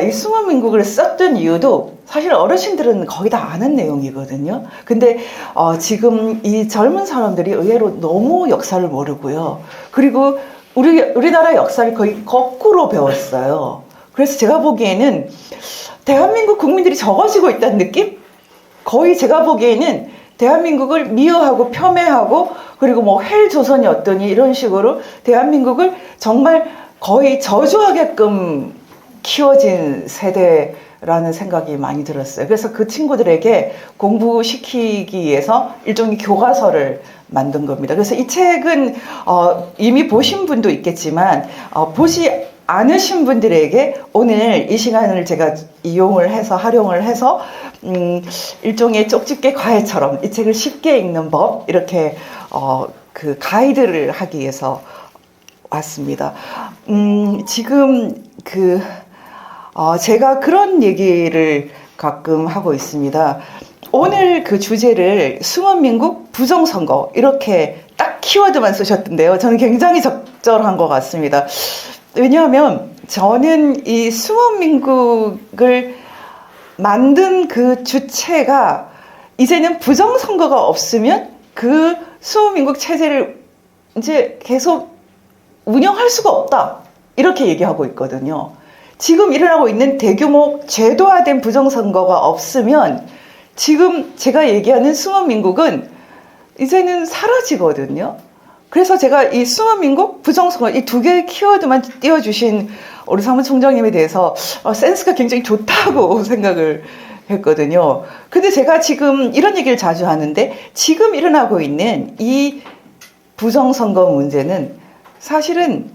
이 수모민국을 썼던 이유도 사실 어르신들은 거의 다 아는 내용이거든요. 근데 지금 이 젊은 사람들이 의외로 너무 역사를 모르고요. 그리고 우리나라 역사를 거의 거꾸로 배웠어요. 그래서 제가 보기에는 대한민국 국민들이 적어지고 있다는 느낌? 거의 제가 보기에는 대한민국을 미워하고 폄훼하고 그리고 뭐 헬조선이 어떠니 이런 식으로 대한민국을 정말 거의 저주하게끔 키워진 세대라는 생각이 많이 들었어요. 그래서 그 친구들에게 공부시키기 위해서 일종의 교과서를 만든 겁니다. 그래서 이 책은 이미 보신 분도 있겠지만 보시 않으신 분들에게 오늘 이 시간을 제가 활용을 해서 일종의 쪽집게 과외처럼 이 책을 쉽게 읽는 법 이렇게 그 가이드를 하기 위해서 왔습니다. 지금 제가 그런 얘기를 가끔 하고 있습니다. 오늘 그 주제를 수원민국 부정선거 이렇게 딱 키워드만 쓰셨던데요. 저는 굉장히 적절한 것 같습니다. 왜냐하면 저는 이 수원민국을 만든 그 주체가 이제는 부정선거가 없으면 그 수원민국 체제를 이제 계속 운영할 수가 없다. 이렇게 얘기하고 있거든요. 지금 일어나고 있는 대규모 제도화된 부정선거가 없으면 지금 제가 얘기하는 수원민국은 이제는 사라지거든요. 그래서 제가 이 수원민국 부정선거 이 두 개의 키워드만 띄워주신 우리 사무총장님에 대해서 센스가 굉장히 좋다고 생각을 했거든요. 근데 제가 지금 이런 얘기를 자주 하는데 지금 일어나고 있는 이 부정선거 문제는 사실은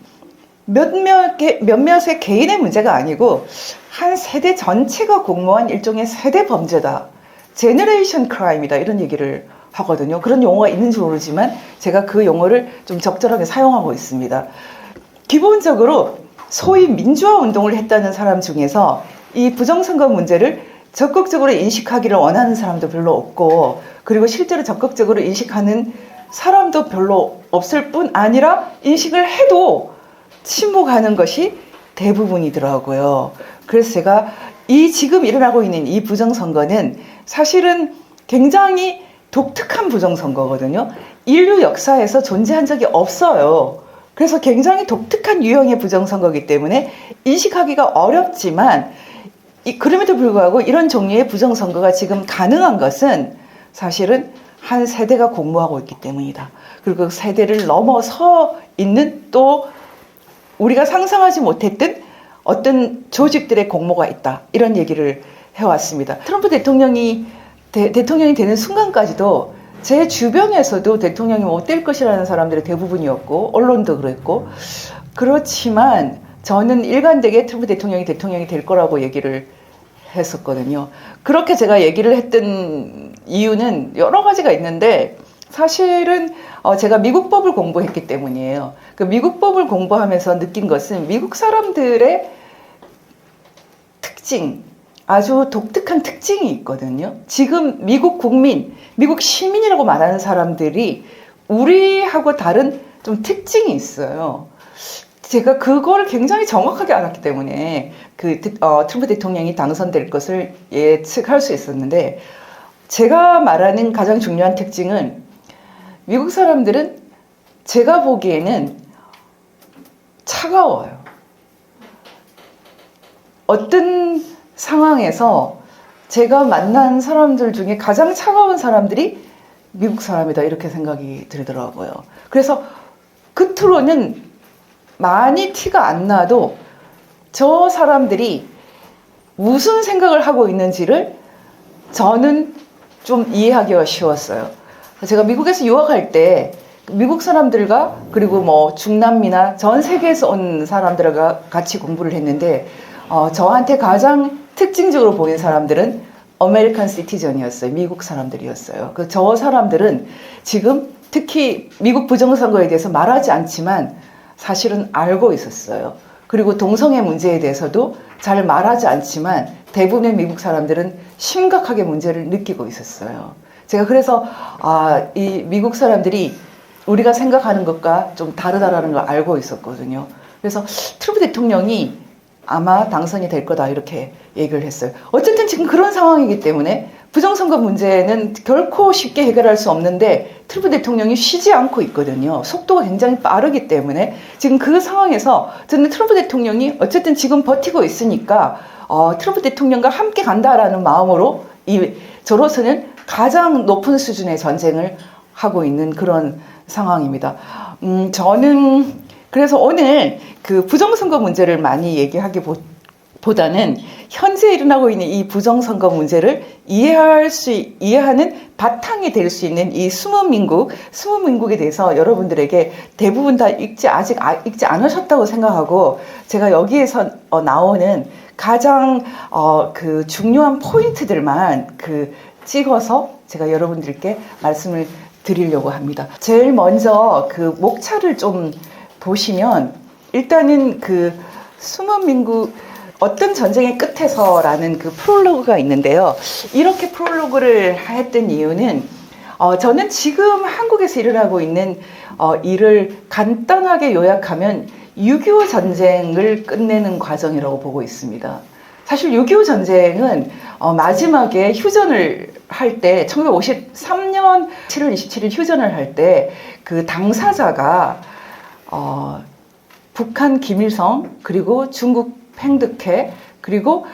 몇몇의 개인의 문제가 아니고 한 세대 전체가 공모한 일종의 세대 범죄다. 제너레이션 크라임이다. 이런 얘기를 하거든요. 그런 용어가 있는지 모르지만 제가 그 용어를 좀 적절하게 사용하고 있습니다. 기본적으로 소위 민주화 운동을 했다는 사람 중에서 이 부정선거 문제를 적극적으로 인식하기를 원하는 사람도 별로 없고 그리고 실제로 적극적으로 인식하는 사람도 별로 없을 뿐 아니라 인식을 해도 침묵하는 것이 대부분이더라고요. 그래서 제가 지금 일어나고 있는 이 부정선거는 사실은 굉장히 독특한 부정선거거든요. 인류 역사에서 존재한 적이 없어요. 그래서 굉장히 독특한 유형의 부정선거이기 때문에 인식하기가 어렵지만 그럼에도 불구하고 이런 종류의 부정선거가 지금 가능한 것은 사실은 한 세대가 공모하고 있기 때문이다. 그리고 그 세대를 넘어서 있는 또 우리가 상상하지 못했던 어떤 조직들의 공모가 있다. 이런 얘기를 해왔습니다. 트럼프 대통령이 되는 순간까지도 제 주변에서도 대통령이 못 될 것이라는 사람들이 대부분이었고 언론도 그랬고 그렇지만 저는 일관되게 트럼프 대통령이 될 거라고 얘기를 했었거든요. 그렇게 제가 얘기를 했던 이유는 여러 가지가 있는데 사실은 제가 미국법을 공부했기 때문이에요. 그 미국법을 공부하면서 느낀 것은 미국 사람들의 특징, 아주 독특한 특징이 있거든요. 지금 미국 국민, 미국 시민이라고 말하는 사람들이 우리하고 다른 좀 특징이 있어요. 제가 그걸 굉장히 정확하게 알았기 때문에 트럼프 대통령이 당선될 것을 예측할 수 있었는데 제가 말하는 가장 중요한 특징은 미국 사람들은 제가 보기에는 차가워요. 어떤 상황에서 제가 만난 사람들 중에 가장 차가운 사람들이 미국 사람이다 이렇게 생각이 들더라고요. 그래서 겉으로는 많이 티가 안 나도 저 사람들이 무슨 생각을 하고 있는지를 저는 좀 이해하기가 쉬웠어요. 제가 미국에서 유학할 때 미국 사람들과 그리고 뭐 중남미나 전 세계에서 온 사람들과 같이 공부를 했는데 저한테 가장 특징적으로 보인 사람들은 아메리칸 시티즌이었어요. 미국 사람들이었어요. 저 사람들은 지금 특히 미국 부정선거에 대해서 말하지 않지만 사실은 알고 있었어요. 그리고 동성애 문제에 대해서도 잘 말하지 않지만 대부분의 미국 사람들은 심각하게 문제를 느끼고 있었어요. 제가 그래서 이 미국 사람들이 우리가 생각하는 것과 좀 다르다라는 걸 알고 있었거든요. 그래서 트럼프 대통령이 아마 당선이 될 거다 이렇게 얘기를 했어요. 어쨌든 지금 그런 상황이기 때문에 부정선거 문제는 결코 쉽게 해결할 수 없는데 트럼프 대통령이 쉬지 않고 있거든요. 속도가 굉장히 빠르기 때문에 지금 그 상황에서 저는 트럼프 대통령이 어쨌든 지금 버티고 있으니까 트럼프 대통령과 함께 간다라는 마음으로 저로서는 가장 높은 수준의 전쟁을 하고 있는 그런 상황입니다. 저는 그래서 오늘 그 부정선거 문제를 많이 얘기하기보다는 현재 일어나고 있는 이 부정선거 문제를 이해하는 바탕이 될 수 있는 이 숨은 민국에 대해서 여러분들에게 대부분 다 아직 읽지 않으셨다고 생각하고 제가 여기에서 나오는 가장 그 중요한 포인트들만 찍어서 제가 여러분들께 말씀을 드리려고 합니다. 제일 먼저 그 목차를 좀 보시면 일단은 그 숨은 민국 어떤 전쟁의 끝에서라는 그 프롤로그가 있는데요. 이렇게 프롤로그를 했던 이유는 저는 지금 한국에서 일어나고 있는 일을 간단하게 요약하면 6.25 전쟁을 끝내는 과정이라고 보고 있습니다. 사실 6.25 전쟁은 마지막에 휴전을 할 때 1953년 7월 27일 휴전을 할 때 그 당사자가 북한 김일성 그리고 중국 팽득회 그리고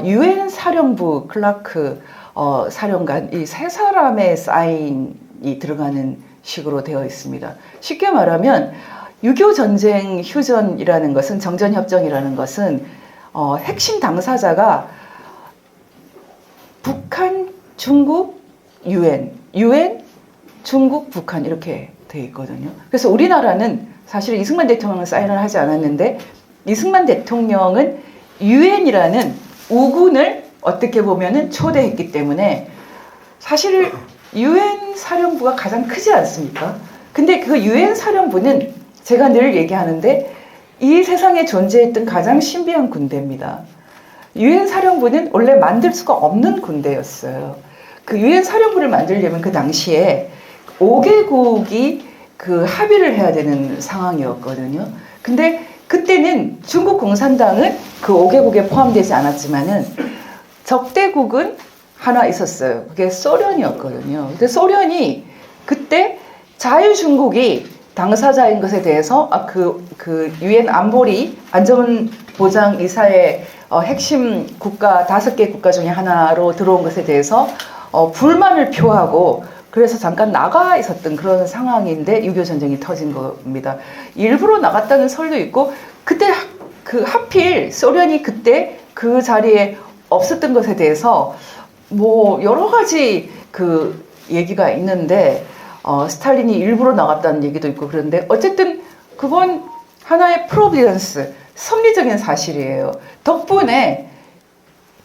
유엔 사령부 클라크 사령관 이 세 사람의 사인이 들어가는 식으로 되어 있습니다. 쉽게 말하면 6.25 전쟁 휴전이라는 것은 정전협정이라는 것은 핵심 당사자가 북한, 중국, 유엔, 중국, 북한 이렇게 되어 있거든요. 그래서 우리나라는 사실 이승만 대통령은 사인을 하지 않았는데 이승만 대통령은 유엔이라는 우군을 어떻게 보면은 초대했기 때문에 사실 유엔 사령부가 가장 크지 않습니까? 근데 그 유엔 사령부는 제가 늘 얘기하는데 이 세상에 존재했던 가장 신비한 군대입니다. 유엔 사령부는 원래 만들 수가 없는 군대였어요. 그 유엔 사령부를 만들려면 그 당시에 5개국이 그 합의를 해야 되는 상황이었거든요. 근데 그때는 중국 공산당은 그 5개국에 포함되지 않았지만은 적대국은 하나 있었어요. 그게 소련이었거든요. 근데 소련이 그때 자유중국이 당사자인 것에 대해서 그 유엔 안보리 안전보장 이사의 핵심 국가 5개 국가 중에 하나로 들어온 것에 대해서 불만을 표하고 그래서 잠깐 나가 있었던 그런 상황인데 6.25 전쟁이 터진 겁니다. 일부러 나갔다는 설도 있고 그때 그 하필 소련이 그때 그 자리에 없었던 것에 대해서 뭐 여러 가지 그 얘기가 있는데 스탈린이 일부러 나갔다는 얘기도 있고 그런데 어쨌든 그건 하나의 프로비던스 섭리적인 사실이에요. 덕분에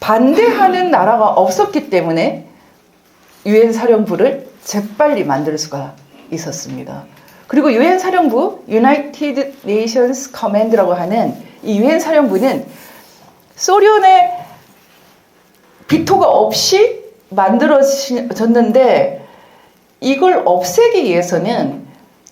반대하는 나라가 없었기 때문에 유엔 사령부를 재빨리 만들 수가 있었습니다. 그리고 유엔 사령부 United Nations Command라고 하는 이 유엔 사령부는 소련의 비토가 없이 만들어졌는데 이걸 없애기 위해서는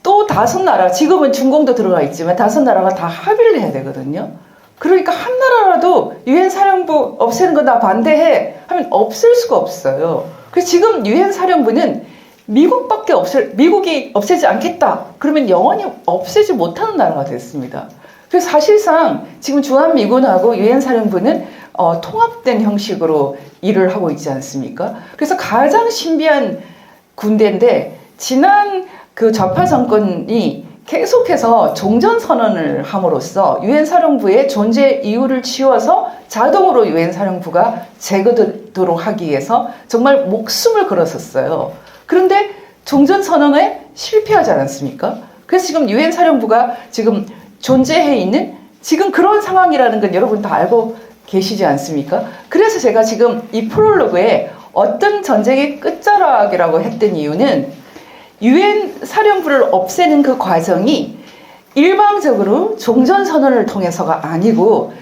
또 5나라, 지금은 중공도 들어가 있지만 5나라가 다 합의를 해야 되거든요. 그러니까 한 나라라도 유엔 사령부 없애는 거 나 반대해 하면 없앨 수가 없어요. 그래서 지금 유엔 사령부는 미국이 없애지 않겠다. 그러면 영원히 없애지 못하는 나라가 됐습니다. 그래서 사실상 지금 주한미군하고 유엔 사령부는 통합된 형식으로 일을 하고 있지 않습니까? 그래서 가장 신비한 군대인데 지난 그 좌파 정권이 계속해서 종전선언을 함으로써 유엔 사령부의 존재 이유를 치워서 자동으로 유엔 사령부가 제거되도록 하기 위해서 정말 목숨을 걸었었어요. 그런데 종전선언에 실패하지 않았습니까? 그래서 지금 유엔 사령부가 지금 존재해 있는 지금 그런 상황이라는 건 여러분 다 알고 계시지 않습니까? 그래서 제가 지금 이 프롤로그에 어떤 전쟁의 끝자락이라고 했던 이유는 유엔 사령부를 없애는 그 과정이 일방적으로 종전선언을 통해서가 아니고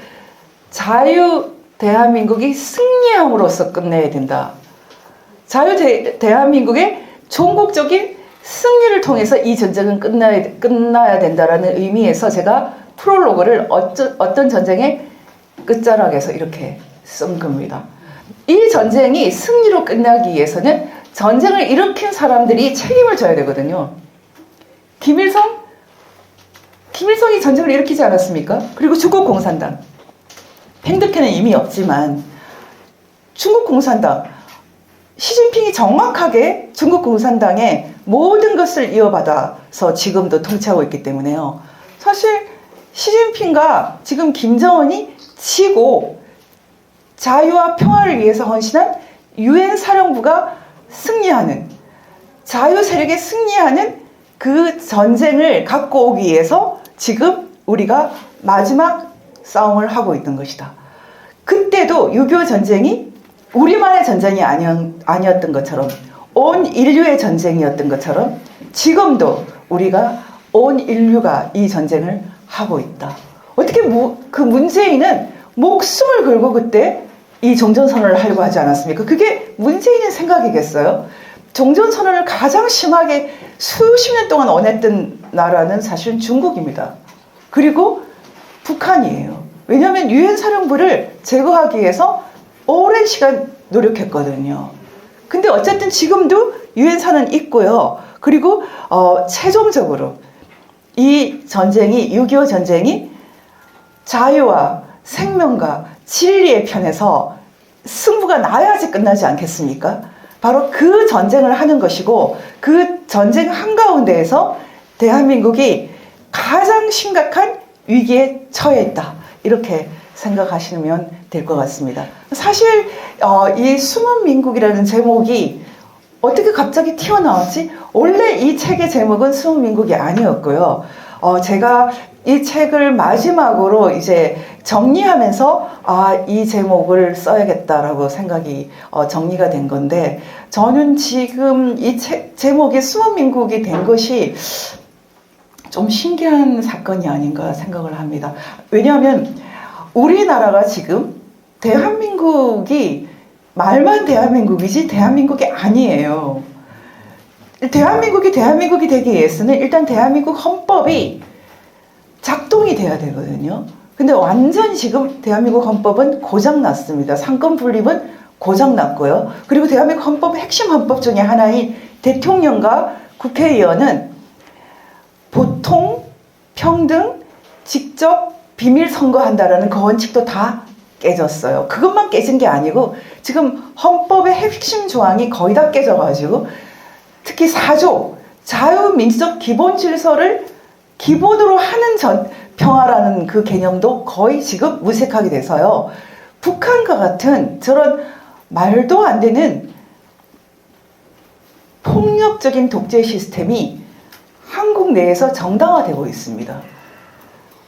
대한민국이 승리함으로써 끝내야 된다. 대한민국의 종국적인 승리를 통해서 이 전쟁은 끝나야 된다라는 의미에서 제가 프롤로그를 어떤 전쟁의 끝자락에서 이렇게 쓴 겁니다. 이 전쟁이 승리로 끝나기 위해서는 전쟁을 일으킨 사람들이 책임을 져야 되거든요. 김일성이 전쟁을 일으키지 않았습니까? 그리고 중국 공산당. 팽득회는 이미 없지만 중국 공산당, 시진핑이 정확하게 중국 공산당의 모든 것을 이어받아서 지금도 통치하고 있기 때문에요. 사실 시진핑과 지금 김정은이 지고 자유와 평화를 위해서 헌신한 유엔 사령부가 승리하는, 자유 세력에 승리하는 그 전쟁을 갖고 오기 위해서 지금 우리가 마지막 싸움을 하고 있는 것이다. 그때도 6.25 전쟁이 우리만의 전쟁이 아니었던 것처럼, 온 인류의 전쟁이었던 것처럼 지금도 우리가 온 인류가 이 전쟁을 하고 있다. 어떻게 그 문재인은 목숨을 걸고 그때 이 종전선언을 하려고 하지 않았습니까? 그게 문재인의 생각이겠어요? 종전선언을 가장 심하게 수십 년 동안 원했던 나라는 사실은 중국입니다. 그리고 북한이에요. 왜냐하면 유엔 사령부를 제거하기 위해서 오랜 시간 노력했거든요. 근데 어쨌든 지금도 유엔사는 있고요. 그리고 최종적으로 이 전쟁이, 6.25 전쟁이 자유와 생명과 진리의 편에서 승부가 나야지 끝나지 않겠습니까? 바로 그 전쟁을 하는 것이고, 그 전쟁 한가운데에서 대한민국이 가장 심각한 위기에 처해 있다. 이렇게 생각하시면 될 것 같습니다. 사실 이 숨은 민국이라는 제목이 어떻게 갑자기 튀어나왔지? 원래 이 책의 제목은 숨은 민국이 아니었고요. 제가 이 책을 마지막으로 이제 정리하면서 이 제목을 써야겠다라고 생각이 정리가 된 건데, 저는 지금 이 책 제목이 숨은 민국이 된 것이 좀 신기한 사건이 아닌가 생각을 합니다. 왜냐하면 우리나라가 지금 대한민국이 말만 대한민국이지 대한민국이 아니에요. 대한민국이 되기 위해서는 일단 대한민국 헌법이 작동이 돼야 되거든요. 근데 완전히 지금 대한민국 헌법은 고장났습니다. 상권 분립은 고장났고요. 그리고 대한민국 헌법 핵심 헌법 중에 하나인 대통령과 국회의원은 보통, 평등, 직접, 비밀 선거한다라는 그 원칙도 다 깨졌어요. 그것만 깨진 게 아니고 지금 헌법의 핵심 조항이 거의 다 깨져가지고, 특히 4조 자유민주적 기본 질서를 기본으로 하는 평화라는 그 개념도 거의 지금 무색하게 돼서요. 북한과 같은 저런 말도 안 되는 폭력적인 독재 시스템이 한국 내에서 정당화되고 있습니다.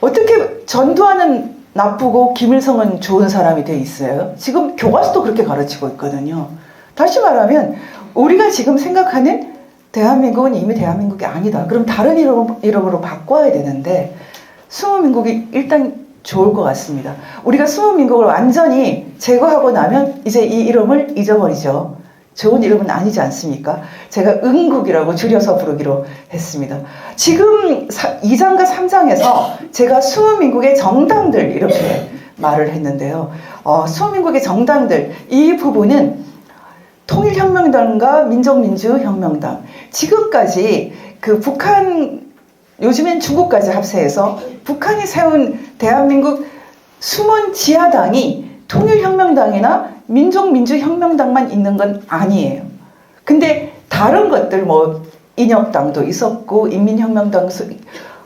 어떻게 전두환은 나쁘고 김일성은 좋은 사람이 돼 있어요? 지금 교과서도 그렇게 가르치고 있거든요. 다시 말하면 우리가 지금 생각하는 대한민국은 이미 대한민국이 아니다. 그럼 다른 이름으로 바꿔야 되는데, 숨은 민국이 일단 좋을 것 같습니다. 우리가 숨은 민국을 완전히 제거하고 나면 이제 이 이름을 잊어버리죠. 좋은 이름은 아니지 않습니까? 제가 응국이라고 줄여서 부르기로 했습니다. 지금 2장과 3장에서 제가 수민국의 정당들 이렇게 말을 했는데요. 수민국의 정당들, 이 부분은 통일혁명당과 민족민주혁명당, 지금까지 그 북한, 요즘엔 중국까지 합세해서 북한이 세운 대한민국 숨은 지하당이 통일혁명당이나 민족민주혁명당만 있는 건 아니에요. 근데 다른 것들 뭐 인혁당도 있었고 인민혁명당,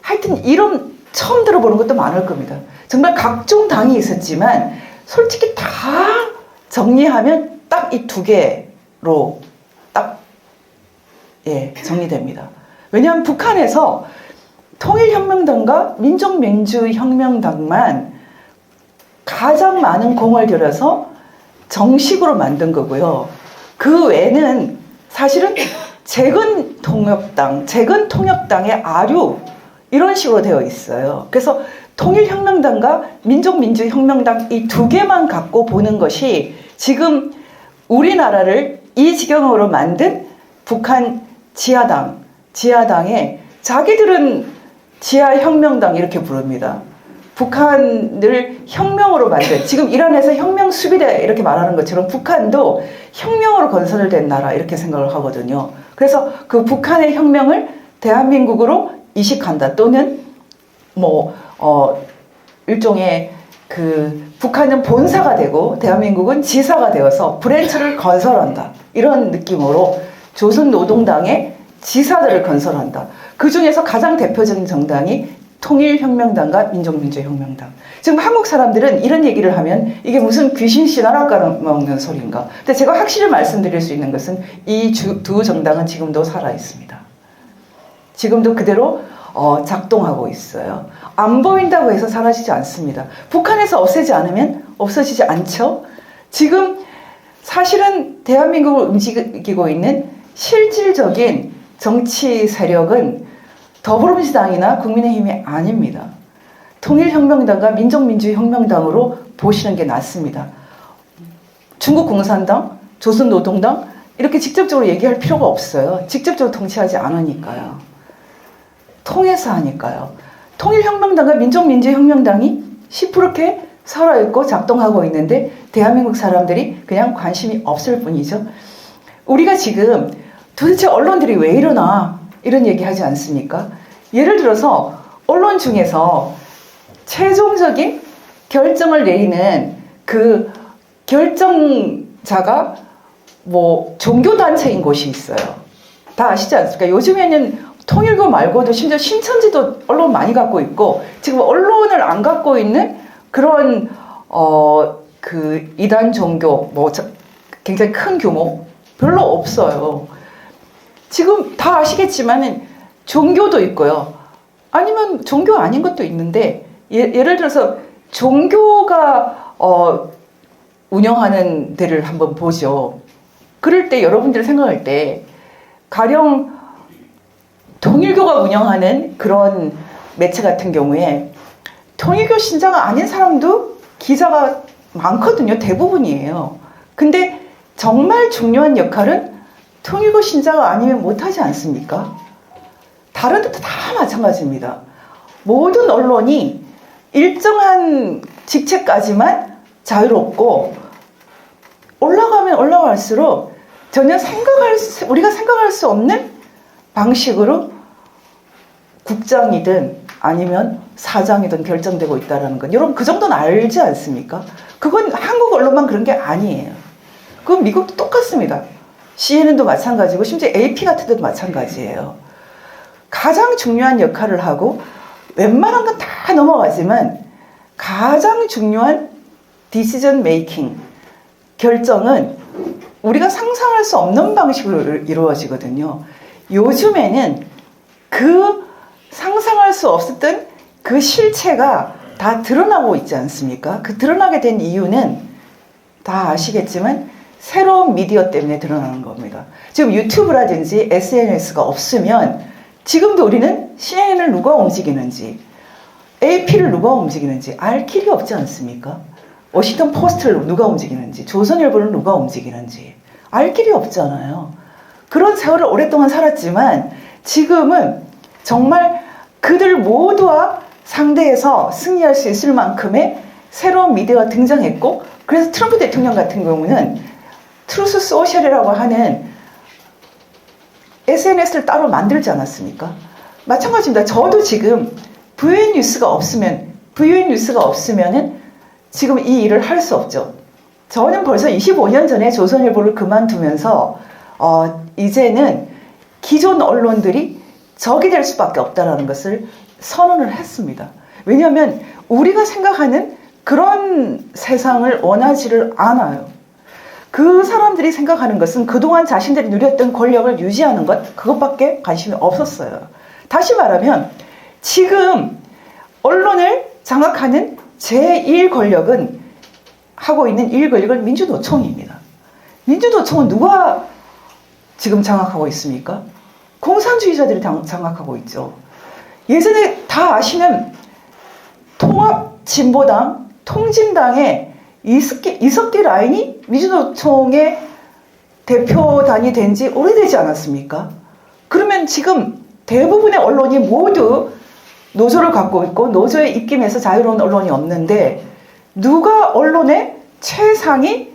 하여튼 이름 처음 들어보는 것도 많을 겁니다. 정말 각종 당이 있었지만 솔직히 다 정리하면 딱 이 두 개로 딱 정리됩니다. 왜냐하면 북한에서 통일혁명당과 민족민주혁명당만 가장 많은 공을 들여서 정식으로 만든 거고요. 그 외에는 사실은 재건통역당의 아류 이런 식으로 되어 있어요. 그래서 통일혁명당과 민족민주혁명당 이 두 개만 갖고 보는 것이 지금 우리나라를 이 지경으로 만든 북한 지하당에 자기들은 지하혁명당 이렇게 부릅니다. 북한을 혁명으로 만든, 지금 이란에서 혁명 수비대 이렇게 말하는 것처럼 북한도 혁명으로 건설된 나라 이렇게 생각을 하거든요. 그래서 그 북한의 혁명을 대한민국으로 이식한다, 또는 일종의 북한은 본사가 되고 대한민국은 지사가 되어서 브랜치를 건설한다, 이런 느낌으로 조선노동당의 지사들을 건설한다. 그 중에서 가장 대표적인 정당이 통일혁명당과 민족민주혁명당. 지금 한국 사람들은 이런 얘기를 하면 이게 무슨 귀신 신화라 까먹는 소리인가. 근데 제가 확실히 말씀드릴 수 있는 것은 이 두 정당은 지금도 살아 있습니다. 지금도 그대로 작동하고 있어요. 안 보인다고 해서 사라지지 않습니다. 북한에서 없애지 않으면 없어지지 않죠. 지금 사실은 대한민국을 움직이고 있는 실질적인 정치 세력은 더불어민주당이나 국민의힘이 아닙니다. 통일혁명당과 민족민주혁명당으로 보시는 게 낫습니다. 중국 공산당, 조선노동당 이렇게 직접적으로 얘기할 필요가 없어요. 직접적으로 통치하지 않으니까요. 통해서 하니까요. 통일혁명당과 민족민주혁명당이 시퍼렇게 살아있고 작동하고 있는데 대한민국 사람들이 그냥 관심이 없을 뿐이죠. 우리가 지금 도대체 언론들이 왜 이러나 이런 얘기 하지 않습니까? 예를 들어서 언론 중에서 최종적인 결정을 내리는 그 결정자가 종교단체인 곳이 있어요. 다 아시지 않습니까? 요즘에는 통일교 말고도 심지어 신천지도 언론 많이 갖고 있고, 지금 언론을 안 갖고 있는 그런 이단 종교 굉장히 큰 규모 별로 없어요. 지금 다 아시겠지만은 종교도 있고요. 아니면 종교 아닌 것도 있는데, 예를 들어서 종교가 운영하는 데를 한번 보죠. 그럴 때 여러분들 생각할 때 가령 통일교가 운영하는 그런 매체 같은 경우에 통일교 신자가 아닌 사람도 기자가 많거든요. 대부분이에요. 근데 정말 중요한 역할은 통일교 신자가 아니면 못하지 않습니까? 다른 데도 다 마찬가지입니다. 모든 언론이 일정한 직책까지만 자유롭고 올라가면 올라갈수록 전혀 우리가 생각할 수 없는 방식으로 국장이든 아니면 사장이든 결정되고 있다는 건, 여러분 그 정도는 알지 않습니까? 그건 한국 언론만 그런 게 아니에요. 그건 미국도 똑같습니다. CNN도 마찬가지고 심지어 AP 같은 데도 마찬가지예요. 가장 중요한 역할을 하고 웬만한 건 다 넘어가지만 가장 중요한 디시전 메이킹, 결정은 우리가 상상할 수 없는 방식으로 이루어지거든요. 요즘에는 그 상상할 수 없었던 그 실체가 다 드러나고 있지 않습니까? 그 드러나게 된 이유는 다 아시겠지만 새로운 미디어 때문에 드러나는 겁니다. 지금 유튜브라든지 SNS가 없으면 지금도 우리는 CNN을 누가 움직이는지, AP를 누가 움직이는지 알 길이 없지 않습니까? 워싱턴 포스트를 누가 움직이는지, 조선일보를 누가 움직이는지 알 길이 없잖아요. 그런 세월을 오랫동안 살았지만 지금은 정말 그들 모두와 상대해서 승리할 수 있을 만큼의 새로운 미디어가 등장했고, 그래서 트럼프 대통령 같은 경우는 트루스 소셜이라고 하는 SNS를 따로 만들지 않았습니까? 마찬가지입니다. 저도 지금 VN 뉴스가 없으면은 지금 이 일을 할 수 없죠. 저는 벌써 25년 전에 조선일보를 그만두면서 이제는 기존 언론들이 적이 될 수밖에 없다는 것을 선언을 했습니다. 왜냐하면 우리가 생각하는 그런 세상을 원하지를 않아요. 그 사람들이 생각하는 것은 그동안 자신들이 누렸던 권력을 유지하는 것, 그것밖에 관심이 없었어요. 다시 말하면 지금 언론을 장악하는 제1 권력은, 하고 있는 1 권력은 민주노총입니다. 민주노총은 누가 지금 장악하고 있습니까? 공산주의자들이 장악하고 있죠. 예전에 다 아시면 통합진보당, 통진당의 이석기 라인이 민주노총의 대표단이 된 지 오래되지 않았습니까? 그러면 지금 대부분의 언론이 모두 노조를 갖고 있고 노조에 입김해서 자유로운 언론이 없는데 누가 언론의 최상위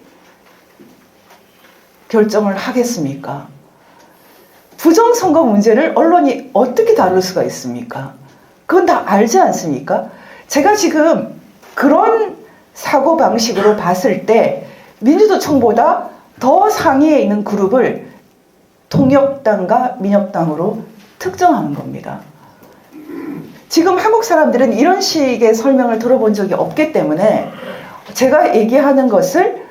결정을 하겠습니까? 부정선거 문제를 언론이 어떻게 다룰 수가 있습니까? 그건 다 알지 않습니까? 제가 지금 그런 사고방식으로 봤을 때 민주노총보다 더 상위에 있는 그룹을 통역당과 민혁당으로 특정하는 겁니다. 지금 한국 사람들은 이런 식의 설명을 들어본 적이 없기 때문에 제가 얘기하는 것을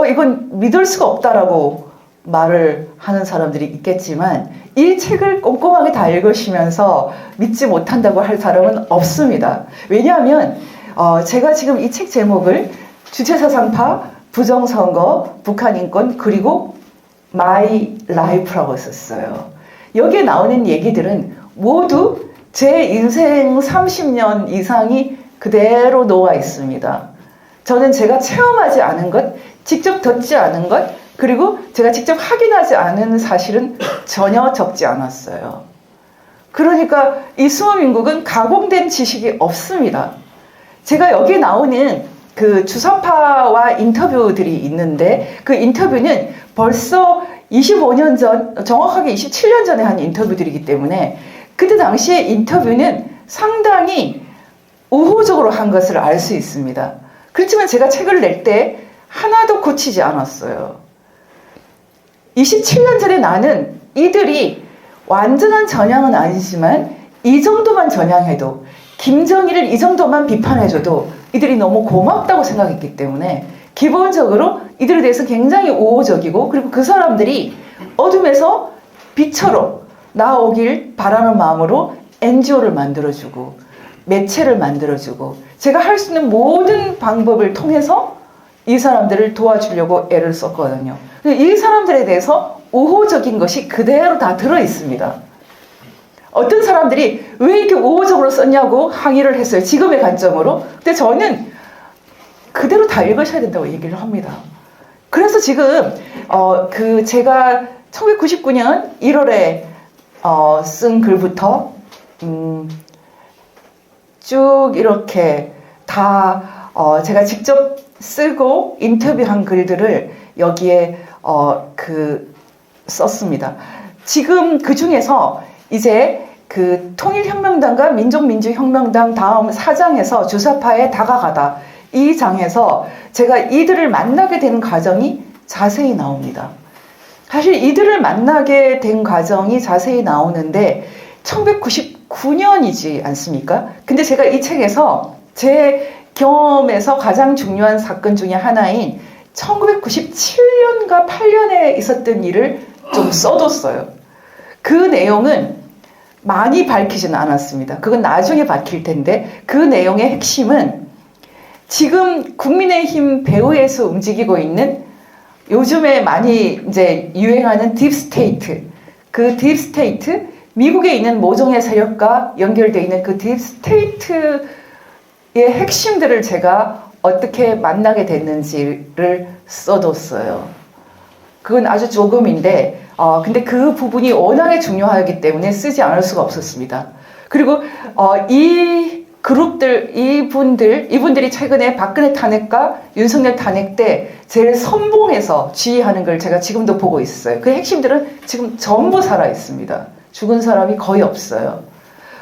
이건 믿을 수가 없다라고 말을 하는 사람들이 있겠지만 이 책을 꼼꼼하게 다 읽으시면서 믿지 못한다고 할 사람은 없습니다. 왜냐하면 제가 지금 이 책 제목을 주체사상파, 부정선거, 북한인권 그리고 마이 라이프라고 썼어요. 여기에 나오는 얘기들은 모두 제 인생 30년 이상이 그대로 녹아 있습니다. 저는 제가 체험하지 않은 것, 직접 듣지 않은 것, 그리고 제가 직접 확인하지 않은 사실은 전혀 적지 않았어요. 그러니까 이 수호민국은 가공된 지식이 없습니다. 제가 여기 나오는 그 주사파와 인터뷰들이 있는데 그 인터뷰는 벌써 25년 전, 정확하게 27년 전에 한 인터뷰들이기 때문에 그때 당시에 인터뷰는 상당히 우호적으로 한 것을 알 수 있습니다. 그렇지만 제가 책을 낼 때 하나도 고치지 않았어요. 27년 전에 나는 이들이 완전한 전향은 아니지만 이 정도만 전향해도 김정일을 이 정도만 비판해줘도 이들이 너무 고맙다고 생각했기 때문에 기본적으로 이들에 대해서 굉장히 우호적이고 그리고 그 사람들이 어둠에서 빛으로 나오길 바라는 마음으로 NGO를 만들어주고 매체를 만들어주고 제가 할 수 있는 모든 방법을 통해서 이 사람들을 도와주려고 애를 썼거든요. 이 사람들에 대해서 우호적인 것이 그대로 다 들어있습니다. 어떤 사람들이 왜 이렇게 우호적으로 썼냐고 항의를 했어요. 지금의 관점으로. 근데 저는 그대로 다 읽으셔야 된다고 얘기를 합니다. 그래서 지금 제가 1999년 1월에 쓴 글부터 쭉 이렇게 다 제가 직접 쓰고 인터뷰한 글들을 여기에 썼습니다. 지금 그 중에서 이제 그 통일혁명당과 민족민주혁명당 다음 4장에서 주사파에 다가가다 이 장에서 제가 이들을 만나게 된 과정이 자세히 나옵니다. 사실 이들을 만나게 된 과정이 자세히 나오는데 1999년이지 않습니까? 근데 제가 이 책에서 제 경험에서 가장 중요한 사건 중에 하나인 1997년과 8년에 있었던 일을 좀 써뒀어요. 그 내용은 많이 밝히지는 않았습니다. 그건 나중에 밝힐 텐데 그 내용의 핵심은 지금 국민의힘 배후에서 움직이고 있는 요즘에 많이 이제 유행하는 딥스테이트, 그 딥스테이트, 미국에 있는 모종의 세력과 연결되어 있는 그 딥스테이트의 핵심들을 제가 어떻게 만나게 됐는지를 써뒀어요. 그건 아주 조금인데, 근데 그 부분이 워낙에 중요하기 때문에 쓰지 않을 수가 없었습니다. 그리고 이 그룹들, 이분들이 최근에 박근혜 탄핵과 윤석열 탄핵 때 제일 선봉해서 지휘하는 걸 제가 지금도 보고 있어요. 그 핵심들은 지금 전부 살아 있습니다. 죽은 사람이 거의 없어요.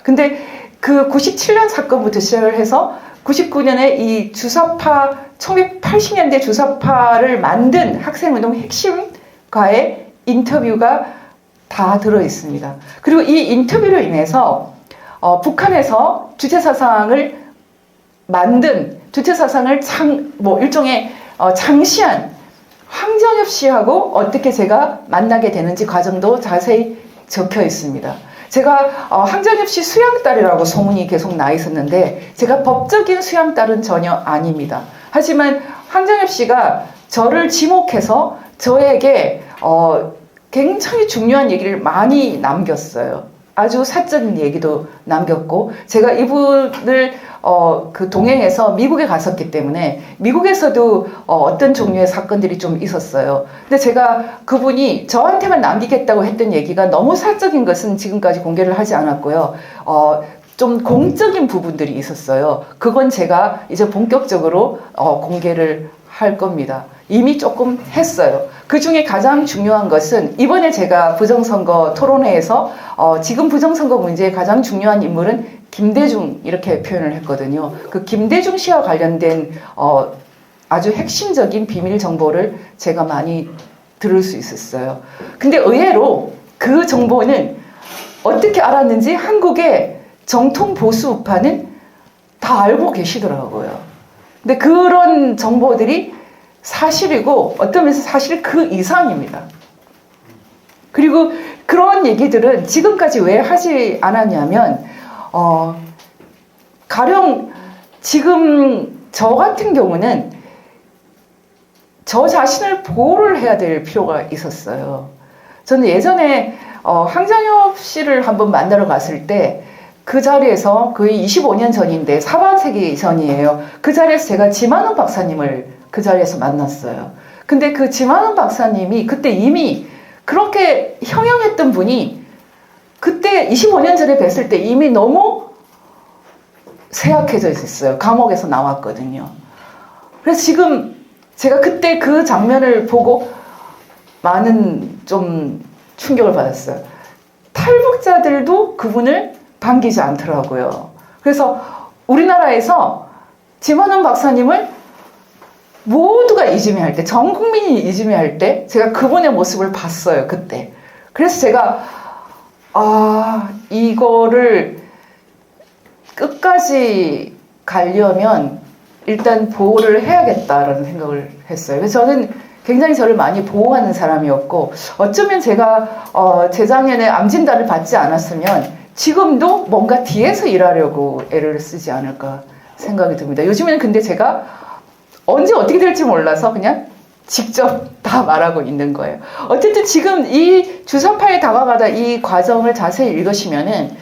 근데 그 97년 사건부터 시작을 해서 99년에 이 주사파, 1980년대 주사파를 만든 학생운동 핵심과의 인터뷰가 다 들어 있습니다. 그리고 이 인터뷰로 인해서 북한에서 주체사상을 만든, 주체사상을 일종의 창시한 황정엽 씨하고 어떻게 제가 만나게 되는지 과정도 자세히 적혀 있습니다. 제가 황정엽 씨 수양딸이라고 소문이 계속 나 있었는데 제가 법적인 수양딸은 전혀 아닙니다. 하지만 황정엽 씨가 저를 지목해서 저에게 굉장히 중요한 얘기를 많이 남겼어요. 아주 사적인 얘기도 남겼고 제가 이분을 동행해서 미국에 갔었기 때문에 미국에서도 어떤 종류의 사건들이 좀 있었어요. 근데 제가 그분이 저한테만 남기겠다고 했던 얘기가 너무 사적인 것은 지금까지 공개를 하지 않았고요. 좀 공적인 부분들이 있었어요. 그건 제가 이제 본격적으로 공개를 할 겁니다. 이미 조금 했어요. 그 중에 가장 중요한 것은 이번에 제가 부정선거 토론회에서 지금 부정선거 문제의 가장 중요한 인물은 김대중 이렇게 표현을 했거든요. 그 김대중 씨와 관련된 아주 핵심적인 비밀 정보를 제가 많이 들을 수 있었어요. 근데 의외로 그 정보는 어떻게 알았는지 한국의 정통 보수 우파는 다 알고 계시더라고요. 근데 그런 정보들이 사실이고 어떤 면에서 사실 그 이상입니다. 그리고 그런 얘기들은 지금까지 왜 하지 않았냐면 가령 지금 저 같은 경우는 저 자신을 보호를 해야 될 필요가 있었어요. 저는 예전에 황장엽 씨를 한번 만나러 갔을 때 그 자리에서 거의 25년 전인데 4반세기 전이에요. 그 자리에서 제가 지만원 박사님을 그 자리에서 만났어요. 근데 그 지만원 박사님이 그때 이미 그렇게 형형했던 분이 그때 25년 전에 뵀을 때 이미 너무 쇠약해져 있었어요. 감옥에서 나왔거든요. 그래서 지금 제가 그때 그 장면을 보고 많은 좀 충격을 받았어요. 탈북자들도 그분을 반기지 않더라고요. 그래서 우리나라에서 지만원 박사님을 모두가 이지매할 때, 전 국민이 이지매할 때 제가 그분의 모습을 봤어요. 그때. 그래서 제가 이거를 끝까지 가려면 일단 보호를 해야겠다라는 생각을 했어요. 그래서 저는 굉장히 저를 많이 보호하는 사람이었고 어쩌면 제가 재작년에 암 진단을 받지 않았으면 지금도 뭔가 뒤에서 일하려고 애를 쓰지 않을까 생각이 듭니다. 요즘에는 근데 제가 언제 어떻게 될지 몰라서 그냥 직접 다 말하고 있는 거예요. 어쨌든 지금 이 주사파에 다가가다 이 과정을 자세히 읽으시면은